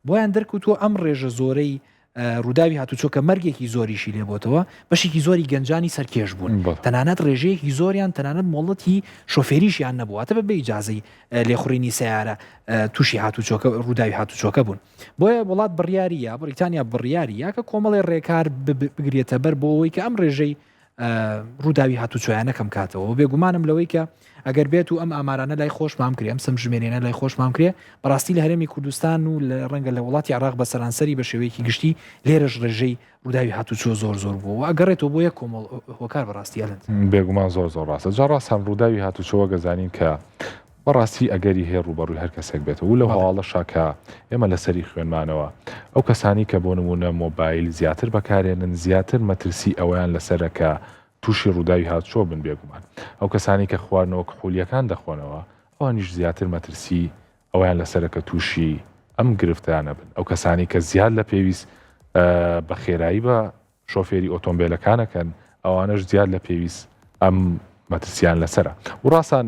بۆیان دەرکەوتووە ئەم ڕێژە زۆرەی ڕووداوی هاتوچۆکە مەرگێکی زۆریشی لێبۆتەوە بەشێکی زۆری گەنجانی سەرکێش بوون تەنانەت ڕێژەیەکی زۆریان تەنانەت مۆڵەتی شۆفێریشیان نەبوواتە بە ئیجازەی لێخوڕینی سیارە تووشی هاتوچۆکە ڕووداوی هاتوچۆکە بوون بۆیە وڵات بڕیاریە بریتانیا بڕیاریە کە کۆمەڵی ڕێکار بگرێتە بەر بۆەوەی کە ئەم ڕێژەی ڕووداوی هاتوچۆیانە کەم کاتەوە و بێگومانم لەوەی کە ئەگەر بێت و ئەم ئامارانە لای خۆشمان کرێ ئەم سمژمێنێنە لای خۆشمان کرێ بەڕاستی لە هەرێمی کوردستان و لە ڕەنگە لە وڵاتی عراق بە سەرانسەری بە شێوەیەکی گشتی لێرەش ڕێژەی ڕووداوی هاتوچۆ زۆر بوو و ئەگەڕێتەوە بۆ یەک کۆمەڵ هۆکار بەڕاستی ئەلەند بێگومان زۆر ڕاستە جا ڕاستان ڕووداوی هاتوچۆوە گەزانین کە بەڕاستی ئەگەری هەیە ڕوبەڕووی هەر کەسێک بێتەوە و لە هەواڵەشاکە ئێمە لەسەری خوێنمانەوە ئەو کەسانی کە بۆ نمونە مۆبایل زیاتر بەکارێنن زیاتر مەترسی ئەویان لەسەرەکە تووشی ڕووداوی هاتوچۆ بن بێگومان ئەو کەسانی کە خواردنەوە کحولیەکان دەخۆنەوە ئەوانیش زیاتر مەترسی ئەویان لەسەرەکە تووشی ئەم گرفتانە بن ئەو کەسانی کە زیاد لە پێویست بە خێرایی بە شۆفێری ئۆتۆمبیلەکانەکەن ئەوانش زیاد لە پێویست ئەم مەترسیان لەسرە و ڕاستان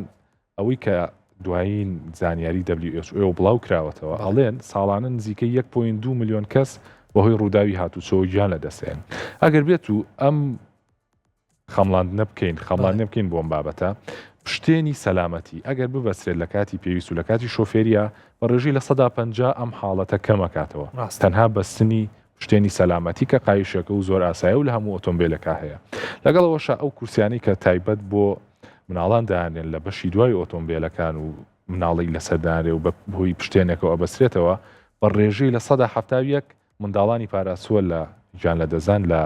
ئەوەی کە دوایین زانیاری WHO بڵاو کراوەتەوە ئەڵێن ساڵانە نزیکەی 1.2 ملیۆن کەس بەهۆی ڕووداوی هاتوچۆ گیان لەدەستێن ئەگەر بێت و ئەم خەمڵاندنە بکەین بۆم بابەتە پشتێنی سەلامەتی ئەگەر ببەسرێت لە کاتی پێویست و لە کاتی شۆفێریە بە ڕێژی لە 150 ئەم حاڵەتە کەمەکاتەوە تەنها بەستنی پشتێنی سەلامەتی کە قایشەکە و زۆر ئاسایە و لە هەموو ئۆتۆمبیلەکە هەیە لەگەڵەوەشە ئەو کورسیانی کە تایبەت بۆ مناڵان دایانێن لە بەشی دوای ئۆتۆمبیلەکان و مناڵی لەسەردانرێ و بەهۆی پشتێنێکەوە ئەبەسرێتەوە بە ڕێژەی لە 170 منداڵانی پاراسووە لە گیان لە دەزان لە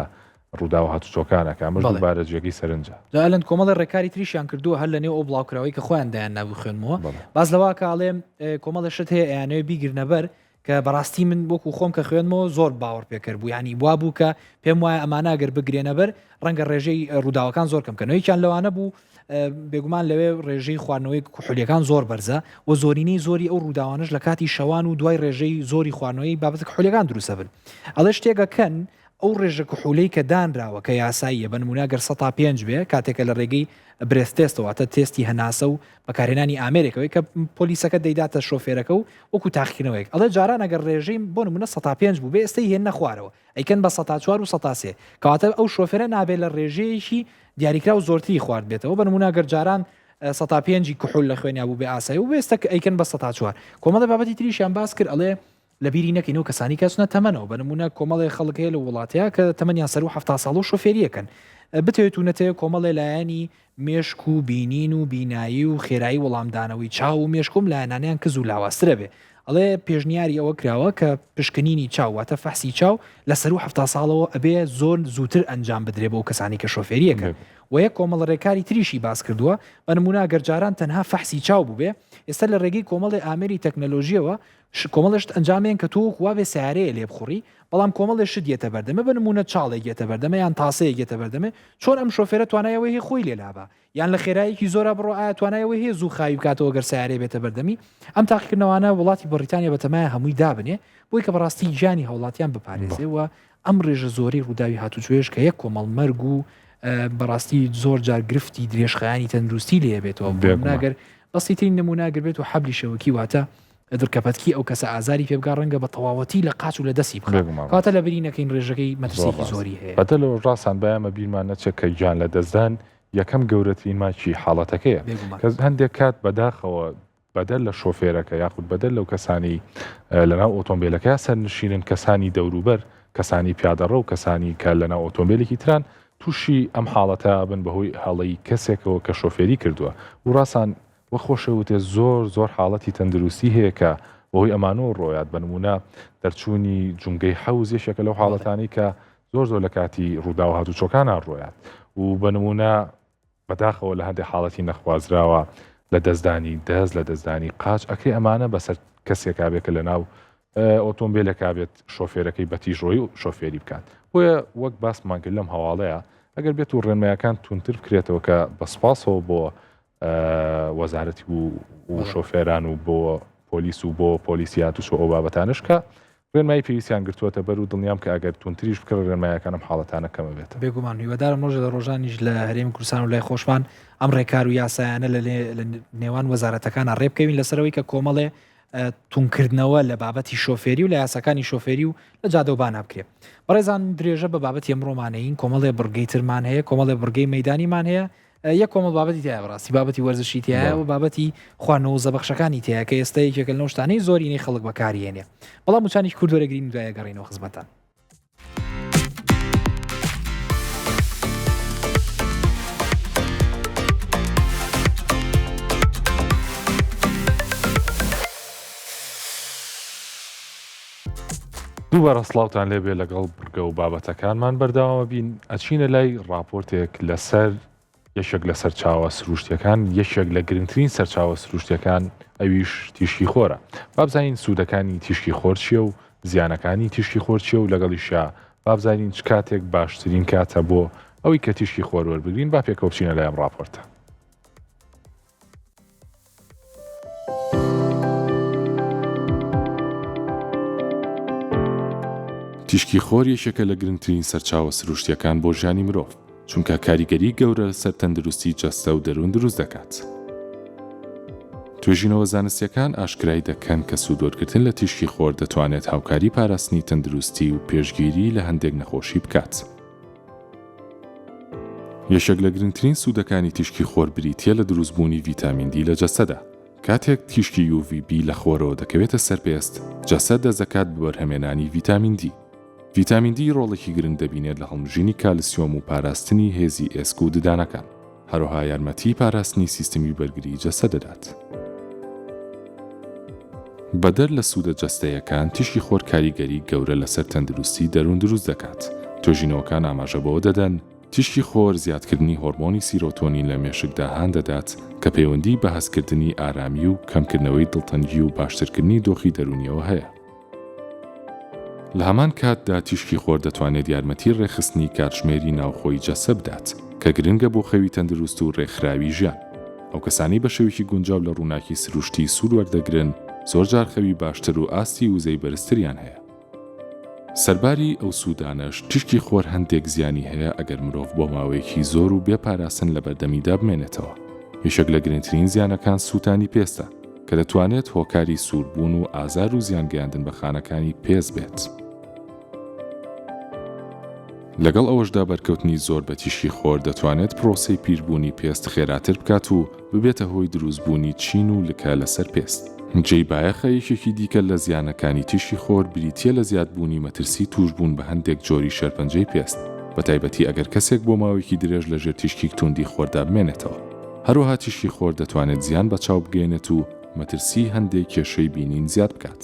ڕووداوە هاتوچۆکانەکە ئەمەش دووبارە جێگەی سەرنجە ئەلەند کۆمەڵی ڕێکاری تریشیان کردووە هەر لە نێو ئەو بڵاوکراوەی کە خۆیان دایان نابوو خوێنمەوە باز لەوە کاڵێم کۆمەڵی شت هەیە ئەیانەوە بیگرنەبەر کە بەڕاستی من بۆکو خۆم کە خوێنمەوە زۆر باوەڕ پێکرد بوو ینی وا بوو کە پێم وایە ئەمانەگەر بگرێنەبەر ڕەنگە ڕێژەی ڕووداوەکان زۆر کەمکەنەوەیکیان لەوانە بوو بێگومان لەوێ ڕێژەی خواردنەوەی کوحولیەکان زۆر بەرزە و زۆرینەی زۆری ئەو ڕووداوانش لە کاتی شەوان و دوای ڕێژەی زۆری خواردنەوەی بابەتە کوحولیەکان دروستە بن ئەڵێ شتێکەکەن ئەو ڕێژە کوحولەی کە دانراوە کە یاساییە بە نمونە گەر 105 بێ کاتێکە لە ڕێگەی برێستێستەوەتە تێستی هەناسە و بەکارهێنانی ئامریکەوەی کە پۆلیسەکە دەیداتە شۆفێرەکە و وەکو تاقیکردنەوەیەک ئەڵێ جاران ئەگەر ڕێژەی بۆ نمونە 105 بوو بێ ئێستای هێن نەخوارەوە ئەیکەن بە 104 و 103 کەواتە ئەو شۆفێرە نابێت لە ڕێژەیەکی دیاریکرا و زۆرتری خوارد بێتەوە بە نمونە گەر جاران 105 کوحول لە خوێنیا بوو بێ ئاسایی و بێستە ئەیکەن بە 104 کۆمەڵی بابەتی تریشیان باس کرد ئەڵێ لە بیری نەکەین و کەسانی کەسونە تەمەنەوە بە نمونە کۆمەڵی خەڵک هەیە لە وڵاتەیە کە تەمەنیان سەر و 70 ساڵ و شۆفێریەکەن بتوێت و نەتەیە کۆمەڵی لایەنی مێشک و بینین و بینایی و خێرایی وەڵامدانەوەی چاو و مێشکۆم لایەنانیان کز و لاواسترە بێ ئەڵێ پێشنیاری ئەوە کراوە کە پشکنینی چاواتە فەحسی چاو لەسەر و 70 ساڵەوە ئەبێ زۆر زووتر ئەنجام بدرێ بۆ کەسانی کە شۆفێریەکەن و یەک کۆمەڵ ڕێکاری تریشی باس کردووە بە نمونە گەرجاران تەنها فەحسی چاو بوو بێ ئێستا لە ڕێگەی کۆمەڵی ئامێری تەکنەلۆژیەوە کۆمەڵشت ئەنجامێن کە تۆ وا بێ سیارەیە لێ بخوڕی بەڵام کۆمەڵی شت یێتە بەردەمە بە نمونە چاڵێک یێتە بەردەمە یان تاسەیەک یێتە بەردەمە چۆن ئەم شۆفێرە توانایەوەی هەیە خۆی لێلابە یان لە خێراییەکی زۆرە بڕۆ ئایا توانایەوەی هەیە زوو خاوی بکاتەوە گەر سیارەیە بێتە بەردەمی ئەم تاقیکردنەوانە وڵاتی بەریتانیا بەتەمایە هەمووی دابنێ بۆی کە بەڕاستی گیانی هەوڵاتیان بپارێزێ و ئەم ڕێژە زۆری ڕووداوی هاتوچۆیش کە یەک کۆمەڵ مەرگ و بەڕاستی زۆر جار گرفتی درێژخایانی تەندروستی لێ بێتەوە ناگەر بەسیترین نموناگر بێت و حەبلی شەوەکی واتە درکەپەتکی ئەو کەسە ئازاری پێبگا ڕەنگە بە تەواوەتی لە قاچ و لە دەستی بکاتە لە برینەکەین ڕێژەکەی مەترسیی زۆری هەیە بەدە لەوە ڕاستان بایەمە بیرمان نەچێت کە گیان لە دەستدان یەکەم گەورەترین ماچی حاڵەتەکەیە کە هەندێک کات بەداخەوە بەدەل لە شۆفێرەکە یاخود بەدەل لەو کەسانی لەناو ئۆتۆمبیلەکە سەرنشینن کەسانی دەوروبەر کەسانی پیادەڕە و کەسانی کە لەناو ئۆتۆمبیلێکی تران تووشی ئەم حاڵەتە بن بەهۆی هەڵەی کەسێکەوە کە شۆفێری کردووە و ڕاستان وە خۆشەوتێ زۆر حاڵەتی تەندروستی هەیە کە بەهۆی ئەمانەوە ڕۆیات بنمونە دەرچوونی جونگەی حەوز یەکێکە لەو حاڵەتانی کە زۆر لە کاتی ڕوودا و هاتوچۆکانان ڕۆیات و بنمونە بەداخەوە لە هەندێک حاڵەتی نەخوازراوە لە دەستدانی لە دەستدانی قاچ ئەکەی ئەمانە بەسەر کەسێکا بێت کە لەناو ئۆتۆمبیلەکە بێت شۆفێرەکەی بەتیژۆی و شۆفێری بکات بۆیە وەک باسمان کرد لەم هەواڵەیە ئەگەر بێت و ڕێنمایەکان تونتر بکرێتەوە کە بەسپاسەوە بۆ وەزارەتی و شۆفێران و بۆ پۆلیس و بۆ پۆلیسیات و ئەو بابەتانش کە ڕێنمایی پێویستیان گرتووەتە بەر و دڵنیام کە ئەگەر تونتریش بکە ڕێنمایەکانم حاڵەتانە کەمە بێت بێگومان هیوادارم ڕۆژە لە ڕۆژانیش لە هەرێمی کوردستان و لای خۆشمان ئەم ڕێکار و یاسایانە لە نێوان وەزارەتەکانە ڕێبکەوین لەسەرەوەی کە کۆمەڵێ تونکردنەوە لە بابەتی شۆفێری و لە یاساکانی شۆفێری و لە جادەوبان بکرێت بەڕێزان درێژە بە بابەتی ئەمڕۆمانەیین کۆمەڵێ بڕگەی ترمان هەیە کۆمەڵێ بڕگەی مەیدانیمان هەیە یەک کۆمەڵ بابەتی تایە بەڕاستی بابەتی وەرزشی تایە و بابەتی خواردنەوە زەبەخشەکانی تایە کە ئێستا یەکێکە لەو شتانەی زۆرینەی خەڵک بەکارهێنێ بەڵام موچانی کورد وەرەگرین دوایە گەڕینەوە خزمەتان دووبارە سڵاوتان لێبێ لەگەڵ بڕگە و بابەتەکانمان بەرداوامە بین ئەچینە لای راپۆرتێک لەسەر یەشێک لە سەرچاوە سروشتیەکان یەشێک لە گرنگترین سەرچاوە سروشتیەکان ئەویش تیشکی خۆرە بابزانین سوودەکانی تیشکی خۆر چیە و زیانەکانی تیشکی خۆر چیە و لەگەڵیشا بابزانین چ کاتێک باشترین کاتە بۆ ئەوەی کە تیشکی خۆر وەربگرین با پێکەوە بچینە لای ئەم راپۆرتە تیشکی خۆر یەشێکە لە گرنگترین سەرچاوە سروشتیەکان بۆ ژیانی مرۆڤ چونکە کاریگەری گەورە سەر تەندروستی جەستە و دەروون دروست دەکات. توێژینەوە زانستیەکان ئاشکرای دەکەن کە سوودوەرگرتن لە تیشکی خۆر دەتوانێت هاوکاری پاراستنی تەندروستی و پێشگیری لە هەندێک نەخۆشی بکات. یەشێک لە گرنگترین سوودەکانی تیشکی خۆر بریتیە لە دروستبوونی ڤیتامین دی لە جەستەدا. کاتێک تیشکی UVB لە خۆرەوە دەکەوێتە سەرپێست، جەستە دەزەکات بەوەرهەمێنانی ڤیتامین دی. ڤیتامین دی ڕۆڵێکی گرنگ دەبینێت لە هەڵمژینی کالسیۆم و پاراستنی هێزی ئێسک و ددانەکان. هەروەها یارمەتی پاراستنی سیستەمی بەرگری جەستە دەدات. بەدەر لە سوودە جەستەیەکان تیشکی خۆر کاریگەری گەورە لەسەر تەندروستی دەروون دروست دەکات. توێژینەوەکان ئاماژە بەوە دەدەن تیشکی خۆر زیادکردنی هۆرمۆنی سیرۆتۆنین لە مێشکدا هان دەدات کە پەیوەندی بە هەستکردنی ئارامی و کەمکردنەوەی دڵتەنگی و باشترکردنی دۆخی دەرونیەوە هەیە. لە هەمان کاتدا تیشکی خۆر دەتوانێت یارمەتی ڕێخستنی کاتژمێری ناوخۆی جەسە بدات کە گرنگە بۆ خەوی تەندروست و ڕێکخراوی ژیان. ئەو کەسانی بە شێوەیەکی گونجاو لە ڕووناکی سروشتی سوود وەردەگرن زۆرجار خەوی باشتر و ئاستی وزەی بەرزتریان هەیە. سەرباری ئەو سوودانەش تیشکی خۆر هەندێک زیانی هەیە ئەگەر مرۆڤ بۆ ماوەیەکی زۆر و بێپاراستن لە بەردەمیدا بمێنێتەوە. یەکێک لە گرنگترین زیانەکان سووتانی پێستە کە دەتوانێت هۆکاری سووربوون و ئازار و زیانگەیاندن بە خانەکانی پێست بێت. لەگەڵ ئەوەشدا بەرکەوتنی زۆر بە تیشکی خۆر دەتوانێت پرۆسەی پیربوونی پێست خێراتر بکات و ببێتە هۆی دروستبوونی چین و لکە لەسەر پێست. جێی بایەخە یەکێکی دیکە لە زیانەکانی تیشکی خۆر بریتیە لە زیادبوونی مەترسی توشبوون بە هەندێک جۆری شەرپەنجەی پێست بە تایبەتی ئەگەر کەسێک بۆ ماوەیەکی درێژ لەژێر تیشکی توندی خۆردا بمێنێتەوە. هەروەها تیشکی خۆر دەتوانێت زیان بە چاو بگەێنێت و مەترسی هەندێک کێشەی بینین زیاد بکات.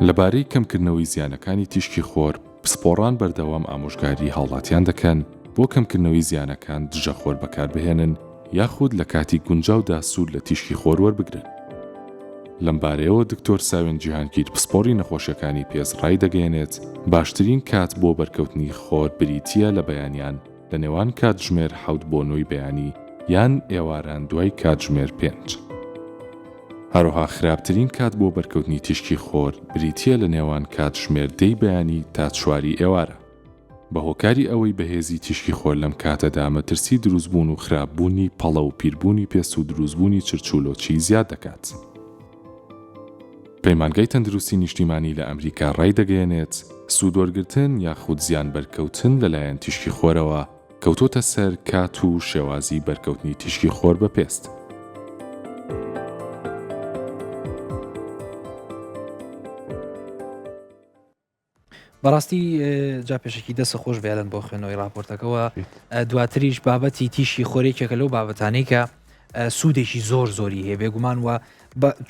لەبارەی کەمکردنەوەی زیانەکانی تیشکی خۆر پسپۆڕان بەردەوام ئامۆژگاری هاوڵاتیان دەکەن بۆ کەمکردنەوەی زیانەکان دژە خۆر بەکاربهێنن یاخود لە کاتی گونجاودا سوود لە تیشکی خۆر وەربگرن. لەم بارەیەوە دکتۆر ساوێن جیهانگیر پسپۆڕی نەخۆشیەکانی پێز ڕای دەگەێنێت باشترین کات بۆ بەرکەوتنی خۆر بریتیە لە بەیانیان لە نێوان کاتژمێر 7 بۆ 9 بەیانی یان ئێواران دوای کاتژمێر 5. هەروەها خراپترین کات بۆ بەرکەوتنی تیشکی خۆر بریتیە لە نێوان کاتژمێر 10 بەیانی تا 4 ئێوارە. بە هۆکاری ئەوەی بەهێزی تیشکی خۆر لەم کاتەدا مەترسی دروستبوون و خراپبوونی پەڵە و پیربوونی پێست و دروستبوونی چرچولۆچی زیاد دەکات. پەیمانگای تەندروستی نیشتیمانی لە ئەمریکا ڕای دەگەیەنێت سوودوەرگرتن یاخود زیان بەرکەوتن لەلایەن تیشکی خۆرەوە کەوتۆتە سەر کات و شێوازی بەرکەوتنی تیشکی خۆر بە پێست. بەڕاستی جا پێشکی دەسە خۆش بێڵن بۆ خوێنەوەی راپۆرتەکەەوە دواتریش بابەتی تیشی خۆرێکێکە لەو بابەتانەی کە سوودێکی زۆر زۆری هەیە بێگومان وە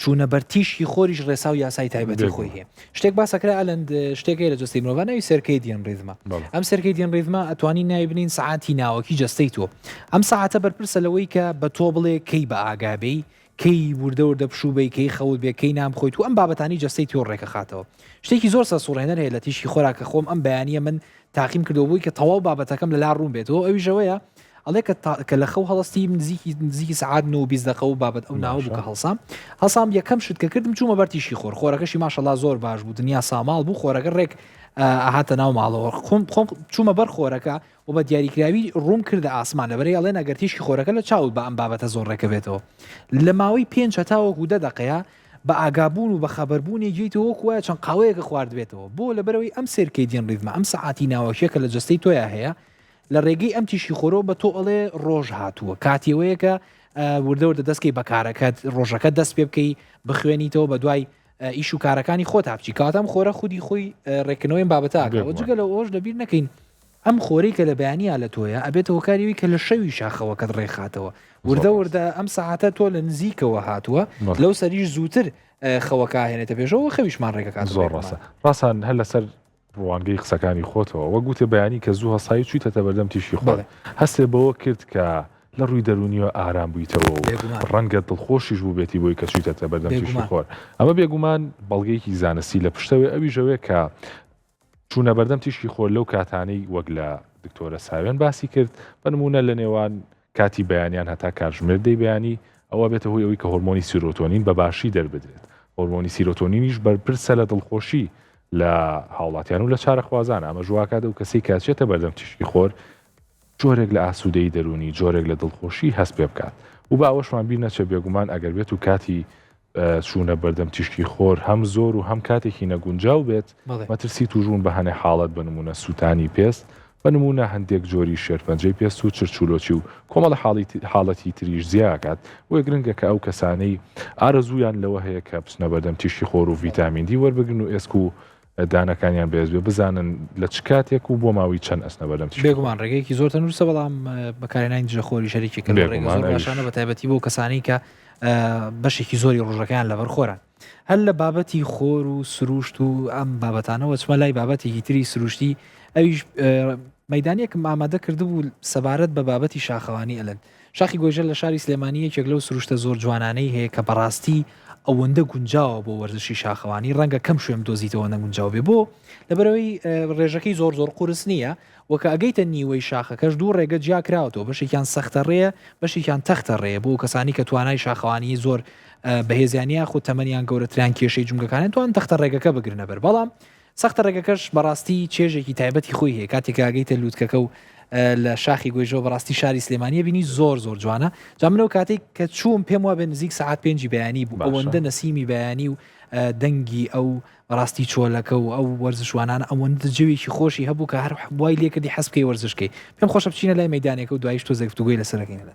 چوونە بەر تیشکی خۆریش ڕێسا و یاسای تایبەتی خۆی هەیە. شتێک باسەکرا ئەلەند شتێکی لە جستەی مرۆڤانەوەی سەرکەیدیان ڕێزمە ئەم سەرکەیدیان ڕێزمە ئەتوانی ناوی بنین سەعاتی ناوەکی جستەی تۆ ئەم سەعاتە بەرپرسە لەوەی کە بە تۆ بڵێ کەی بە ئاگابەی کەی وردەوردە پشوبەی کەی خەوت بێ کەی نام خۆیت و ئەم بابەتانی جستەی تۆ ڕێکە خاتەوە. شتێکی زۆر سەسوڕێنەر هەیە لە تیشکی خۆراکە خۆم ئەم بەیانیە من تاقیم کردەوە بووی کە تەواو بابەتەکەم لە لا ڕوون بێتەوە ئەوی ژەوەیە ئەڵێ کە لە خەو هەڵستی نزیکی سعات 9 دقیقە و بابەت ئەو ناوە بوو کە هەڵسام یەکەم شت کە کردم چوومە بەر تیشکی خۆر خۆرەکەشی ماشەڵڵا زۆر باش بوو دنیا ساماڵ بوو خۆرەکە ڕێک ئاهاتە ناو ماڵەوە خۆم چوومە بەر خۆرەکە و بە دیاریکراوی ڕوون کردە ئاسمان لەبەرەی ئەڵێن ئەگەر تیشکی خۆرەکە لە چاوت بە ئەم بابەتە زۆر ڕێکە بێتەوە لە ماوەی 5 هەتاوەکو 10 دقەیە بە ئاگابوون و بە خەبەربوونی گوێیتەوە کوە چەند قاوەیەکە خواردبێتەوە بۆ لەبەرەوەی ئەم سێرکەیدیان ڕیتمە ئەم سەعاتی ناوەشیەکە لە جستەی تۆیە هەیە لە ڕێگەی ئەم تیشکی خۆرەوە بە تۆ ئەڵێ ڕۆژ هاتووە کاتیەوەیە کە وردەوردە دەستکەی بەکارەکەت ڕۆژەکە دەست پێ بکەی بخوێنیتەوە بە دوای ئیش و کارەکانی خۆت هاپچی کاتەم خۆرە خودی خۆی ڕێکنەوەی بابەتاکەەوە جگە لە ئەوش دەبیر نەکەین ئەم خۆرەی کە لە بەیانیا لە تۆیە ئەبێتەوە کاریوی کە لە شەوی شاخەوەکەت ڕێخاتەوە وردە ئەم سەعاتە تۆ لە نزیکەوە هاتووە لەو سەریش زووتر خەوەکە هێنێتە پێشەوە خەویشمان ڕێگەکان زۆر ڕاستان هەر لەسەر ڕوانگەی قسەکانی خۆتەوە وە گوتە بەیانی کە زوو هەسایی چوویتە بەردەم تیشی خۆر هەستێ بەوە کرد کە لە ڕووی دەرونیەوە ئارام بوویتەوە و ڕەنگە دڵخۆشیش بوو بێتی بۆی کە چوویتە بەردەم تیشی خۆر ئەمە بێگومان بەڵگەیەکی زانستی لە پشتەوەی ئەوی ژەوەیە کە چوونە بەردەم تیشکی خۆر لەو کاتانەی وەک لە دکتۆرە ساوێن باسی کرد بەنمونە لە نێوان کاتی بەیانیان هەتا کاتژمێردەی بەیانی ئەوە بێتە هۆی ئەوەی کە هۆرمۆنی سیرۆتۆنین بە باشی دەربدرێت هۆرمۆنی سیرۆتۆنینیش بەرپرسە لە دڵخۆشی لە هاوڵاتیان و لە چارەخوازان ئەمە ژواکات و کەسی کاتچێتە بەردەم تیشکی خۆر جۆرێک لە ئاسوودەی دەرونی جۆرێک لە دڵخۆشی هەست پێ بکات و بە ئەوەشمان بیر نەچێ بێگومان ئەگەر بێت و کاتی چوونە بەردەم تیشکی خۆر هەم زۆر و هەم کاتێکی نەگونجاو بێت مەترسی توژون بە هەنێ حاڵەت بنمونە سووتانی پێست بنمونە هەندێک جۆری شێرپەنجەی پێست و چرچولۆچی و کۆمەڵە حاڵەتی تریش زیاکات وێ گرنگە کە ئەو کەسانەی ئارەزویان لەوە هەیە کە بچنە بەردەم تیشکی خۆر و ڤیتامین دی وەربگرن و ئێسک و دانەکانیان بێز بێ بزانن لە چ کاتێک و بۆ ماوەی چەند ئەسنە بەردەم تیشکی بێگومان ڕێگەیەکی زۆر تەنووسە بەڵام بەکارهێنانی دژە خۆری شەریکی کە ڕێگە زۆر باشانە بە تایبەتی بۆ کەسانی کە بەشێکی زۆری ڕۆژەکەیان لەبەر خۆران هەر لە بابەتی خۆر و سروشت و ئەم بابەتانەوە چمە لای بابەتێکی تری سروشتی ئەویش مەدانیەکم ئامادە کردبوو سەبارەت بە بابەتی شاخەوانی ئەلەن شاخی گۆیژە لە شاری سلێمانی یەکێک لەو سروشتە زۆر جوانانەی هەیە کە بەڕاستی ئەوەندە گونجاوە بۆ وەرزشی شاخەوانی ڕەنگە کەم شوێم دۆزیتەوە نەگونجاو بێ بۆ لەبەرەوەی ڕێژەکەی زۆر قورس نییە وەکە ئەگەیتە نیوەی شاخەکەش دوو ڕێگە جیا کراوەوە بەشێکیان سەختە ڕێە بەشێکیان تەختە ڕێ بۆ کەسانی کە توانای شاخەوانی زۆر بەهێزیانیا خۆ تەمەنیان گەورەتریان کێشەی جونگەکانێت توان تەختە ڕێگەکە بگرنە بەر بەڵام سەختە ڕێگەکەش بەڕاستی چێژێکی تایبەتی خۆی هەیە کاتێک ئاگەیتە لووتکەکە و لە شاخی گۆیژەوە بەڕاستی شاری سلێمانیە بینی زۆر جوانە جامنەوە کاتێک کە چووم پێم وابێ نزیک سعات 5 بەیانی بوو ئەوەندە نەسیمی بەیانی و دەنگی ئەو ڕاستی چۆلەکە و ئەو وەرزشوانان ئەوەندە جوێکی خۆشی هەبوو کە هەر وای لێکردی حەز بکەی وەرزشکەی پێم خۆشە بچینە لای مەدانێکە و دوایش تۆ زەگفتوگوی لەسەرەکەینە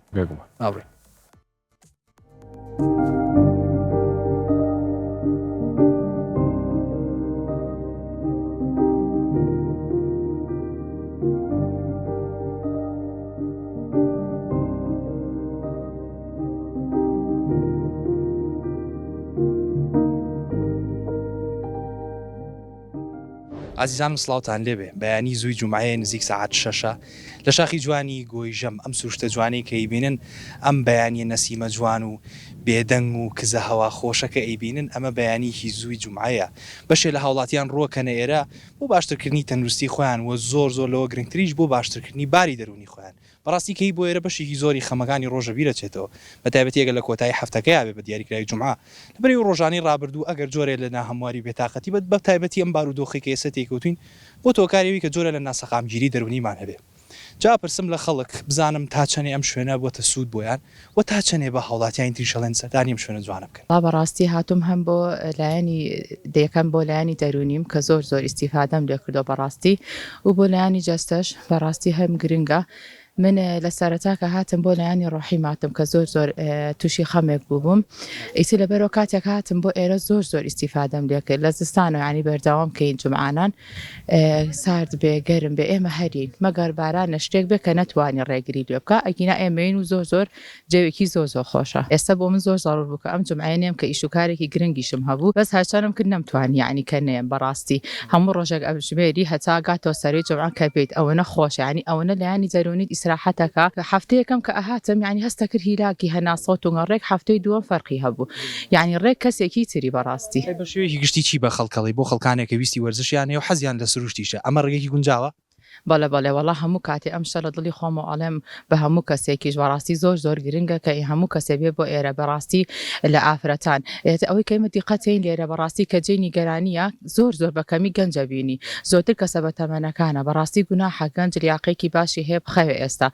ئاوڕێ عزیزان سڵاوتان لێبێ بەیانی زووی جومعەیە نزیک ساعات 6 لە شاخی جوانی گۆیژەم ئەم سروشتە جوانی کە ئەیبینن ئەم بەیانی نەسیمە جوان و بێدەنگ و کزە هەوا خۆشەکە ئەیبینن ئەمە بەیانیکی زووی جومعەیە بەشێ لە هاوڵاتیان ڕۆکەنە ئێرە بۆ باشترکردنی تەندروستی خۆیان و زۆر لەوە گرنگتریش بۆ باشترکردنی باری دەرونی خۆیان بەڕاستی کەی بۆ ئێرە بەشێکی زۆری خەمەکانی ڕۆژە بیرەچێتەوە بە تایبەتی ئەگەر لە کۆتایی هەفتەکەیا بێ بە دیاریکراوی جومعە لەبەر ڕۆژانەی ڕابردوو ئەگەر جۆرێ لە ناهەمواری بێتاقەتی بە تایبەتی ئەم بارودۆخی کە ئێستا تێکەوتوین بۆ تۆکاریەوەی کە جۆرە لە ناسەقامگیری دەرونیمان هەبێ جا پرسم لە خەڵک بزانم تا چەنێ ئەم شوێنە بۆتە سوود بۆیان و تا چەنێ بە هاوڵاتیان تریشەڵێن سەردانی ئەم شوێنە جوانە بکەن بەڕاستی هاتووم هەم بۆ لایەنی دەکەم بۆ لایەنی دەرونیم کە زۆر ئیستیفادەم لێ کردو بەڕاستی و بۆ لایەنی جەستەش بەڕاستی هەم گرنگە من لە سەرەتا کە هاتم بۆ لایەنی ڕۆحی ماتم کە زۆر تووشی خەمێک بووبووم ئیسی لەبەرەوە کاتێک هاتم بۆ ئێرە زۆر ئیستیفادەم لێ کرد لە زستانە ینی بەرداوام کەین جمعانان سارد بێ گەرم بێ ئێمە هەرین مەگەر بارانە شتێک بێ کە نەتوانین ڕێگری لێ بکە ئەگینا ئێمەین و زۆر جەوێکی زۆر خۆشە ئێستا بۆ من زۆر زەڕور بوو کە ئەم جمعانێم کە ئیشوکارێکی گرنگیشم هەبوو بەس هاچانم کرد نەمتوانی ینی کە نێم بەڕاستی هەموو ڕۆژێک ئەژمێری هەتا گاتەوە سەری جمعان کە بێت ئەوەنە خۆش ینی ئەوەنە لایەنی دەرونیت ئیسراحەتەکە هەفتەیەکەم کە ئەهاتم ینی هەستا کرد هیلاکی هەناسەوت و ڕێک هەفتەی دووەم فەرقی هەبوو ینی ڕێک کەسێکی تری بەڕاستی بە شێوەیەکی گشتی چی بە خەڵکەڵی بۆ خەڵکانێکە ویستی وەرزشیانێ و حەزیان لە سروشتیشە ئەمە ڕێگەی گونجاوە بەڵێ وەڵا هەموو کاتێ ئەم شە لە دڵی خۆم و ئەڵێم بە هەموو کەسێکیش بەڕاستی زۆر گرنگە کە هەموو کەسێ بێ بۆ ئێرە بەڕاستی لە ئافرەتان ئەوەی کەمە دیقەتین لێرە بەڕاستی کە جێی نیگەرانیە زۆر بەکەمی گەنجە بینی زۆرتر کەسە بە تەمەنەکانە بەڕاستی گوناحە گەنج لیاقێکی باشی هەیە بخەوێ ئێستا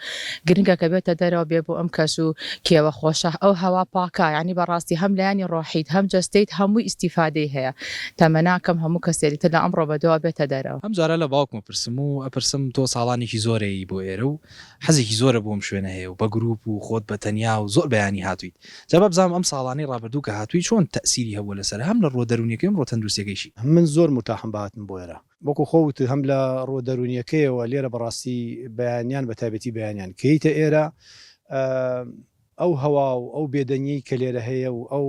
گرنگە کە بێتە دەرەوە بێ بۆ ئەم کەس و کێوە خۆشە ئەو هەوا پاکە ینی بەڕاستی هەم لایانی ڕۆحیت هەم جەستەیت هەمووی ئیستیفادەی هەیە تەمەناکەم هەموو کەسێتە لە ئەمڕۆ بەدەوە بێتە دەرەوە ئەم جارە لە باوکم پرسم و ئەپرسم تۆ ساڵانێکی زۆرەی بۆ ئێرە و حەزێکی زۆرە بۆم شوێنە هەیە و بە گروپ و خۆت بە تەنیا و زۆر بەیانی هاتوویت جا بزانم ئەم ساڵانەی ڕابردوو کە هاتووی چۆن تەسیری هەبوو لەسەر هەم لە ڕۆ دەرونیەکەم ڕۆ تەندروستیەکەیشی من زۆر متاحم باتم بۆ ئێرە وەکو خۆوت هەم لە ڕۆ دەرونیەکەیەوە لێرە بەڕاستی بەیانیان بە تایبەتی بەیانیان کەیتە ئێرە ئەو هەوا و ئەو بێدەنیی کە لێرە هەیە و ئەو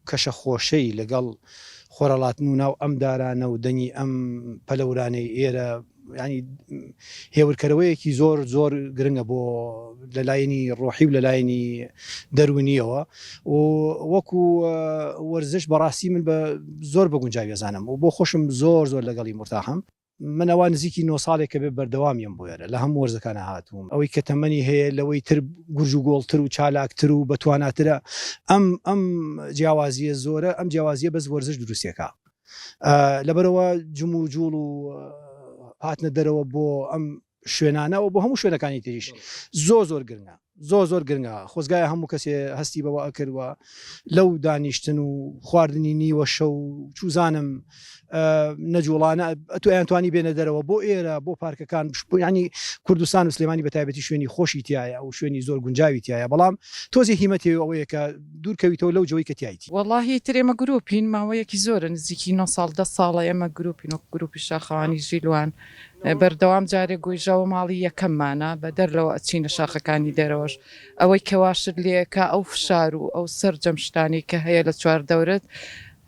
کەشە خۆشەی لەگەڵ خۆرەڵاتن و ناو ئەم دارانە و دەنی ئەم پەلەورانەی ئێرە ینی هێورکەرەوەیەکی زۆر گرنگە بۆ لەلایەنی ڕۆحی و لەلایەنی دەرونیەوە و وەکو وەرزش بەڕاستی من بە زۆر بە گونجاوی ئەزانم و بۆ خۆشم زۆر لەگەڵی مرتاحم من ئەوان نزیکی 9 ساڵێکە بێ بەردەوامیم بۆ ئێرە لە هەموو وەرزەکانە هاتووم ئەوەی کە تەمەنی هەیە لەوەی تر گورج و گۆڵتر و چالاکتر و بەتواناترە ئەم جیاوازیە زۆرە ئەم جیاوازیە بەس وەرزش دروستیەکە لەبەرەوە جم و جوڵ و هاتنە دەرەوە بۆ ئەم شوێنانەوە بۆ هەموو شوێنەکانی تریش زۆر گرنگە زۆر گرنگە خۆزگایە هەموو کەسێ هەستی بەوە ئەکردوە لەو دانیشتن و خواردنی نیوە شە و چوزانم نەجوڵانە ئەتو ئەیانتوانی بێنە دەرەوە بۆ ئێرە بۆ پارکەکان ینی کوردستان و سلێمانی بە تایبەتی شوێنی خۆشی تایە و شوێنی زۆر گونجاوی تایە بەڵام تۆزی هیمەتی ئەوەیە کە دوورکەویتەوە لەو جۆی کە تاییتی وەڵاهی تر ئێمە گروپین ماوەیەکی زۆرە نزیکی 9 ساڵ 10 ساڵە ئێمە گروپین و گروپی شاخەوانی ژیلوان بەردەوام جارێک گۆیژەوە ماڵی یەکەممانە بە دەرلەوە ئەچینە شاخەکانی دەرەوەش ئەوەی کەواشت لێکە ئەو فشار و ئەو سەرجەم شتانی کە هەیە لە چوار دەورت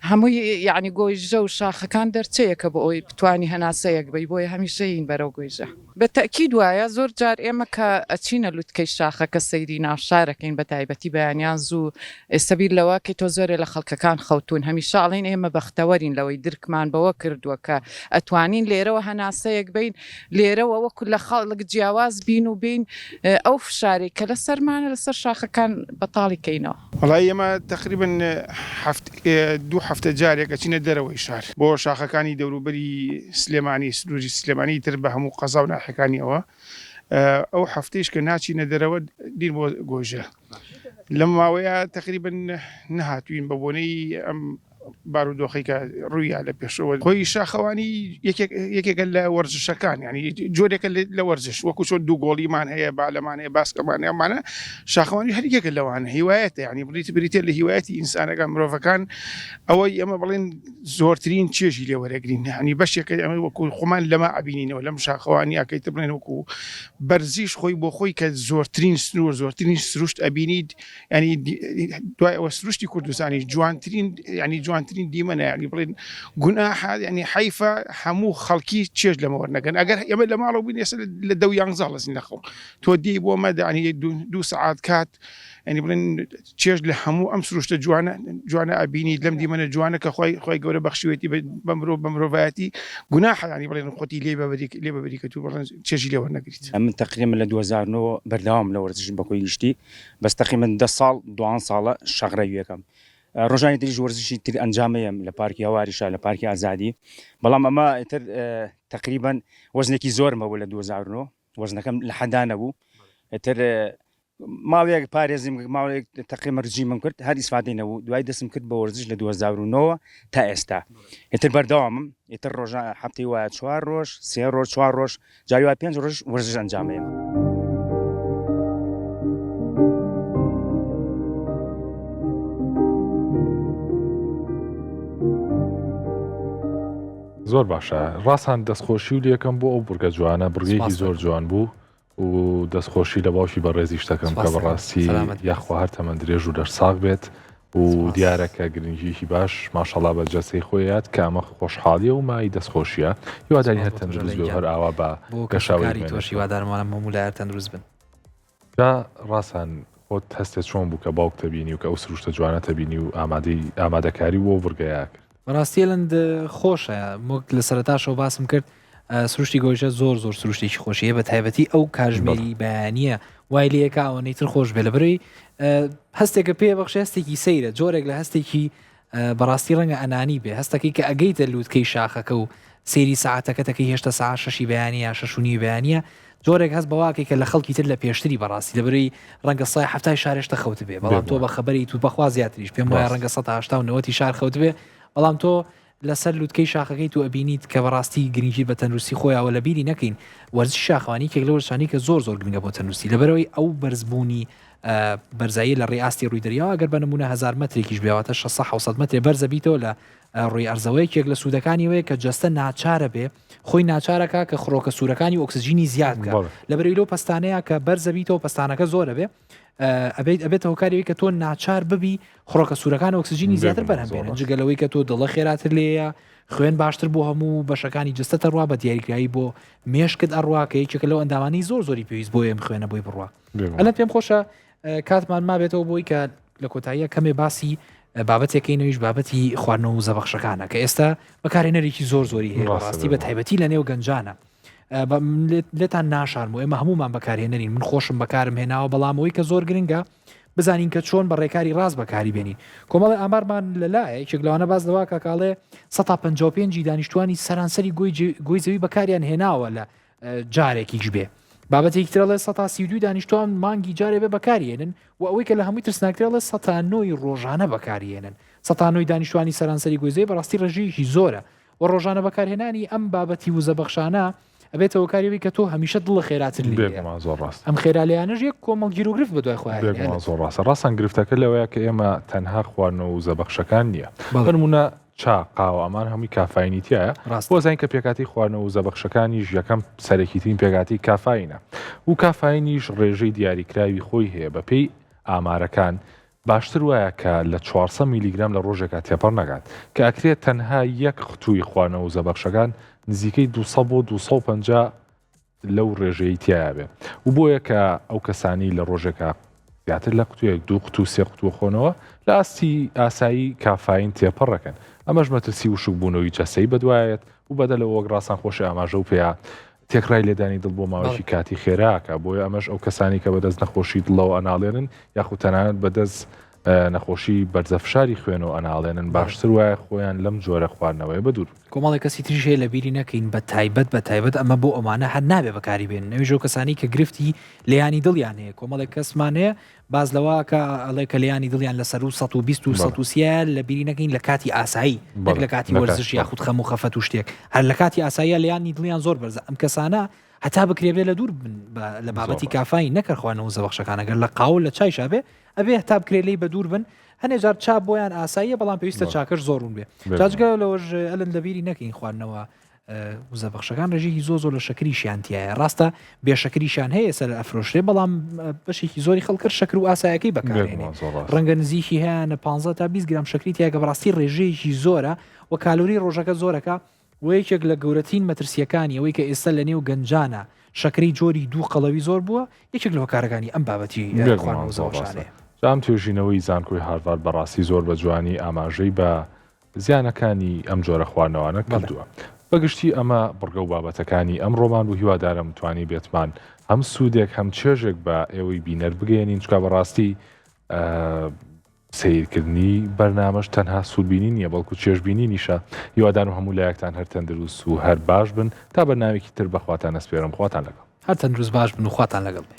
هەمووی یعنی گۆیژە و شاخەکان دەرچەیەکە بۆ ئەوی بتوانی هەناسەیەک بی بۆی هەمیشەین بەرەو گۆیژە بە تەکید وایە زۆر جار ئێمە کە ئەچینە لوتکەی شاخەکە سەیری ناوشارەکەین بە تایبەتی بەیانیان زوو ئێستابیر لەوە کە تۆ زۆرە لە خەڵکەکان خەوتون هەمیشاڵین ئێمە بەختەوەرین لەوەی درکمان بەوە کردووە کە ئەتوانین لێرەوە هەناسەیەک بین لێرەوە وەکو لە خەڵک جیاواز بین و بین ئەو فشاری کە لە سەرمانە لەسەر شاخەکان بەتاڵی کەینەوە وڵای ئێمە تقریبا دوو هەفتە جارێک ئەچینە دەرەوەی شار بۆ شاخەکانی دەوروبەری سلێمانی سروجی سلێمانی تر بە هەموو قەزا و ناحەکانیەوە ئەو هەفتەیش کە ناچینە دەرەوە دیر بۆ گۆژە لەم ماوەیە تقریبا نەهاتوین بە بۆنەی ئەم بارودۆخی کە ڕوویە لە پێشەوە خۆی شاخەوانی یەکێکە لە وەرزشەکان ینی جۆرێکە لە وەرزش وەکو چۆن دوو گۆڵیمان هەیە بالەمان هەیە باسکەمانەمانە شاخەوانی هەریەکە لەوانە هیوایەتە ینی بریتە لە هیوایەتی ئینسانەکان مرۆڤەکان ئەوەی ئەمە بڵێن زۆرترین چێژی لێ وەرەگرین ینی بەشێکە ئەمە وەکو خۆمان لەمە ئەبینینەوە لەم شاخەوانی ئەکەیتە بڵێن وەکو بەرزیش خۆی بۆ خۆی کە زۆرترین سنوور زۆرترین سروشت ئەبینیت ینی دوای ئەوە سروشتی کوردستانی جوانترین ینی جوان جوانترین دیمەنە ینی بڵێن گوناح ینی حیفە هەموو خەڵکی چێژ لەمەوە نەگەن ئەگەر ئێمە لە ماڵەوە بین ێستا لە 11 لەسین لەخەڵ تۆ دی بۆ مەدانی 2 سعات کات ینی بڵێن چێژ لە هەموو ئەم سروشتە جوانە ئەبینی لەم دیمەنە جوانە کە خۆی گەورە بەخشیوێتی بە مرۆڤایەتی گوناح ینی بڵێن خۆتی لێ بەبەری کە تو بڵێن چێژی لێوە نەگریت. من تقریبا لە 2009 بەردەوام لە وەرزش بەکۆی گشتی بەس تقریبا 10 ساڵ 2 ساڵە شەغڕەوی یەکەم ڕۆژانی تریش وەرزشی تر ئەنجامەیەم لە پارکی هەواریشە لە پارکی ئازادی بەڵام ئەمە تر تقریبا وەزنێکی زۆرمەوە لە 2009 وەزنەکەم لە حەدا نەبوو تر ماوەیەک پارێزیم ماوەیەک تقریبا ڕجیمم کرد هەر ئیسفادەی نەبوو دوای دەستم کرد بە وەرزش لە 2009 تا ئێستا ئێتر بەردەوامم ئێتر ڕۆژە هەفتەی وایە 4 ڕۆژ 3 ڕۆژ 4 ڕۆژ جاری وای 5 ڕۆژ وەرزش ئەنجامەیەم. زۆر باشە ڕاستان دەستخۆشی و یەکەم بۆ ئەو بورگە جوانە بڕگەیەکی زۆر جوان بوو و دەستخۆشی لە باوکی بەڕێزی شتەکەم کە بەڕاستی یاخوا هەر تەمەند درێژ و دەرساغ بێت و دیارەکە گرنگیکی باش ماشەڵا بە جەستەی خۆیات کە ئەمە خۆشحاڵیە و مای دەستخۆشیە هیواداری هەر تەندروست بێ هەر ئاوا بە گەشاوی تۆشی وادارمانە هەموو لایەر تەندروست بن. جا ڕاستان خۆت هەستێت چۆن بوو کە باوک تەبینی و کە ئەو سروشتە جوانە تەبینی و ئامادەکاری بۆ ورگەیە کرد. بەڕاستی لەند خۆشە مۆک لە سەرەتاشەوە باسم کرد سروشتی گۆیژە زۆر سروشتێکی خۆشیە بە تایبەتی ئەو کاژمێری بەیانیە وای لەیەکە ئەوەی تر خۆش بێ لە بەرەوەی هەستێکە پێ بەخش هەستێکی سەیرە جۆرێک لە هەستێکی بەڕاستی ڕەنگە ئەنانی بێ هەستەکەی کە ئەگەیتە لووتکەی شاخەکە و سێری ساعتەکەتەکەی هێشتا ساعت 6 بەیانە 6 بەیانە جۆرێک هەست بەواکەی کە لە خەڵکی تر لە پێشتری بەڕاستی لەبەرەوەی ڕەنگە سای هەفتای شارێشتە خەوت بێ بەڵام تۆ بە خەبەری تو بەخوا زیاتریش پێم وایە ڕەنگە 1970 شار خەوت بێ بەڵام تۆ لەسەر لووتکەی شاخەکەی تو ئەبینیت کە بەڕاستی گرنگی بە تەندروستی خۆیەوە لە بیری نەکەین وەرزشی شاخوانی کێک لە وەرزشانی کە زۆر گرنگە بۆ تەندروستی لەبەرەوەی ئەو بەرزبوونی بەرزایی لە ڕێئاستی ڕووی دەریاوە ئەگەر بە نمونە 1000 مەترێکیش بێواتە 600 مەتر بەرزە بیتەوە لە ڕووی ئەرزەوەی کێک لە سوودەکانی وەیە کە جەستە ناچارە بێ خۆی ناچارەکە کە خڕۆکە سوورەکانی ئۆکسجینی زیاد بکە لەبەرەوەی لەو پەستانەیە کە بەرزە بیتەوە پەستانەکە زۆرە بێ ئەبێت هۆکاریەوەی کە تۆ ناچار ببی خڕۆکە سوورەکان ئۆکسجینی زیاتر بەرهەمبێنن جگەلەوەی کە تۆ دڵە خێراتر لێیە خوێن باشتر بۆ هەموو بەشەکانی جستە ڕوا بە دیاریکایی بۆ مێشکت ئەڕواکە یەکێکە لەو ئەندامانی زۆری پێویست بۆ ئێم خوێنە بۆی بڕوا ئەلە پێم خۆشە کاتمان ما بێتەوە بۆی کە لە کۆتاییە کەمێ باسی بابەتێکی نوێش بابەتی خواردنەوە و زەبەخشەکانە کە ئێستا بەکارهێنەرێکی زۆری هەیە ڕاستی بە تایبەتی لە نێو گەنجانە لێتان ناشارم و ئێمە هەمومان بەکارهێنەرین من خۆشم بەکارم هێناوە بەڵامەوەی کە زۆر گرنگە بزانین کە چۆن بە ڕێکاری ڕاست بەکاری بێنین کۆمەڵی ئامارمان لەلایە یەکێکلەوانە باز دەوا کە کاڵێ 155 دانیشتوانی سەرانسەری گۆی زەوی بەکاریان هێناوە لە جارێکیش بێ بابەتێکی ترەڵێ 132 دانیشتوان مانگی جارێ بێ بەکارهێنن و ئەوەی کە لە هەمووی ترسناکترێڵە 109 ڕۆژانە بەکارهێنن 109 دانیشتوانی سەرانسەری گۆی زەوی بەڕاستی ڕێژەیەکی زۆرە و ڕۆژانە بەکارهێنانی ئەم بابەتی وزەبەخشانە ئەبێتەوە کاریەوەی کە تۆ هەمیشە دڵە خێراتر ئەم خێرالیانەش یەک کۆمەڵ گیرۆگرفت بە دوای خۆیان زۆر ڕاستە ڕاستان گرفتەکە لەوەیە کە ئێمە تەنها خواردنەوە و زەبەخشەکان نییە بنمونە چا قاوە ئەمان هەمووی کافاینیتیایە بۆ زین کە پێکاتی خواردنەوە و زەبەخشەکانیش یەکەم سەرەکیترین پێکاتی کافاینە و کافاینیش ڕێژەی دیاریکراوی خۆی هەیە بە پێی ئامارەکان باشتر وایە کە لە 400 میلیگرام لە ڕۆژێکا تێپەڕ نەگات کە ئەکرێت تەنها یەک قوتووی خواردنەوە و زەبەخشەکان نزیکەی 200 بۆ 250 لەو ڕێژەی تایە بێ و بۆیە کە ئەو کەسانی لە ڕۆژێکە زیاتر لە قوتوویەک 2 قوتو 3 قوتووە خۆنەوە لە ئاستی ئاسایی کافاین تێپەڕەکەن ئەمەش مەترسی و شوکبوونەوەی جەسەی بەدوایەت و بەدەلەوە ڕاستان خۆشی ئاماژە و پێیا تێکڕای لێدانی دڵ بۆ ماوەشی کاتی خێراکە بۆیە ئەمەش ئەو کەسانی کە بەدەست نەخۆشی دڵەوە ئەناڵێنن یاخود تەنانەت بەدەست نەخۆشی بەرزەفشاری خوێنەوە ئەناڵێنن باشتر وایە خۆیان لەم جۆرە خواردنەوەی بە دوور کۆمەڵی کەسی تریژێ لە بیری نەکەین بە تایبەت ئەمە بۆ ئەمانە هەر نابێ بەکاری بێن نەویژۆ کەسانی کە گرفتی لێیانی دڵیان هەیە کۆمەڵێک کەسمانەیە باز لەوە کە ئەڵێ کە لێیانی دڵیان لەسەر و 120 و 130 لە بیری نەکەین لە کاتی ئاسایی نەک لە کاتی وەرزش یاخود خەم و خەفەت و شتێک هەر لە کاتی ئاساییە لێیانی دڵیان زۆر بەرزە ئەم کەسانە هەتا بکرێبێ لە دوور بن لە بابەتی کافاین نەکەخواانەوە زەبەخشەکانە گەر لە قاول لە چای شابێ ئەبێ هەتا بکرێ لی بە دوور بن هەنێ جار چاپ بۆیان ئاساییە بەڵام پێویستە چاکەش زۆرون بێ جاجگە لەوەژ ئەلن لەبیری نەکەین خواردنەوە وزەبەخشەکان ڕێژێکی زۆر لە شەکریشیانتیایە ڕاستە بێشەکریشان هەیە سەر ئەفرۆشرێ بەڵام بەشێکی زۆری خەڵکر شەکر و ئاسایەکەی بەکارێنێ ڕەنگە نزیکی هەیە 15 تا 20 گرام شەکری تایە کە بەڕاستی ڕێژەیەکی زۆرە و کالۆری ڕۆژەکە زۆرەکە و یەکێک لە گەورەترین مەترسیەکانی ئەوەی کە ئێستا لە نێو گەنجانە شەکری جۆری دوو قەڵەوی زۆر بووە یەکێک لە هۆکارەکانی ئەم بابەتی خوانەوەزەوەشانەیە. جامتێژینەوەی زانکۆی هاروارد بەڕاستی زۆر بە جوانی ئاماژەی بە زیانەکانی ئەم جۆرە خواردنەوەانە کردووە. بەگشتی ئەمە بڕگە و بابەتەکانی ئەم ڕۆمان و هیوادارم توانی بێتمان هەم سوودێک هەم چێژێک بە ئێوەی بینەر بگەێنین چکە بەڕاستی سیرکردنی بەرنامەش تەنها سوودبینی نییە بەڵکو چێژبینی نیشە. هیوادارم هەموو لایەکتان هەر تەندروست و هەر باش بن تا بەرنامێکی تر بەخواتان ئەسپێرم خواتان لەگەڵ هەر تەندروست باش بن و خواتان لەگەڵ بێ.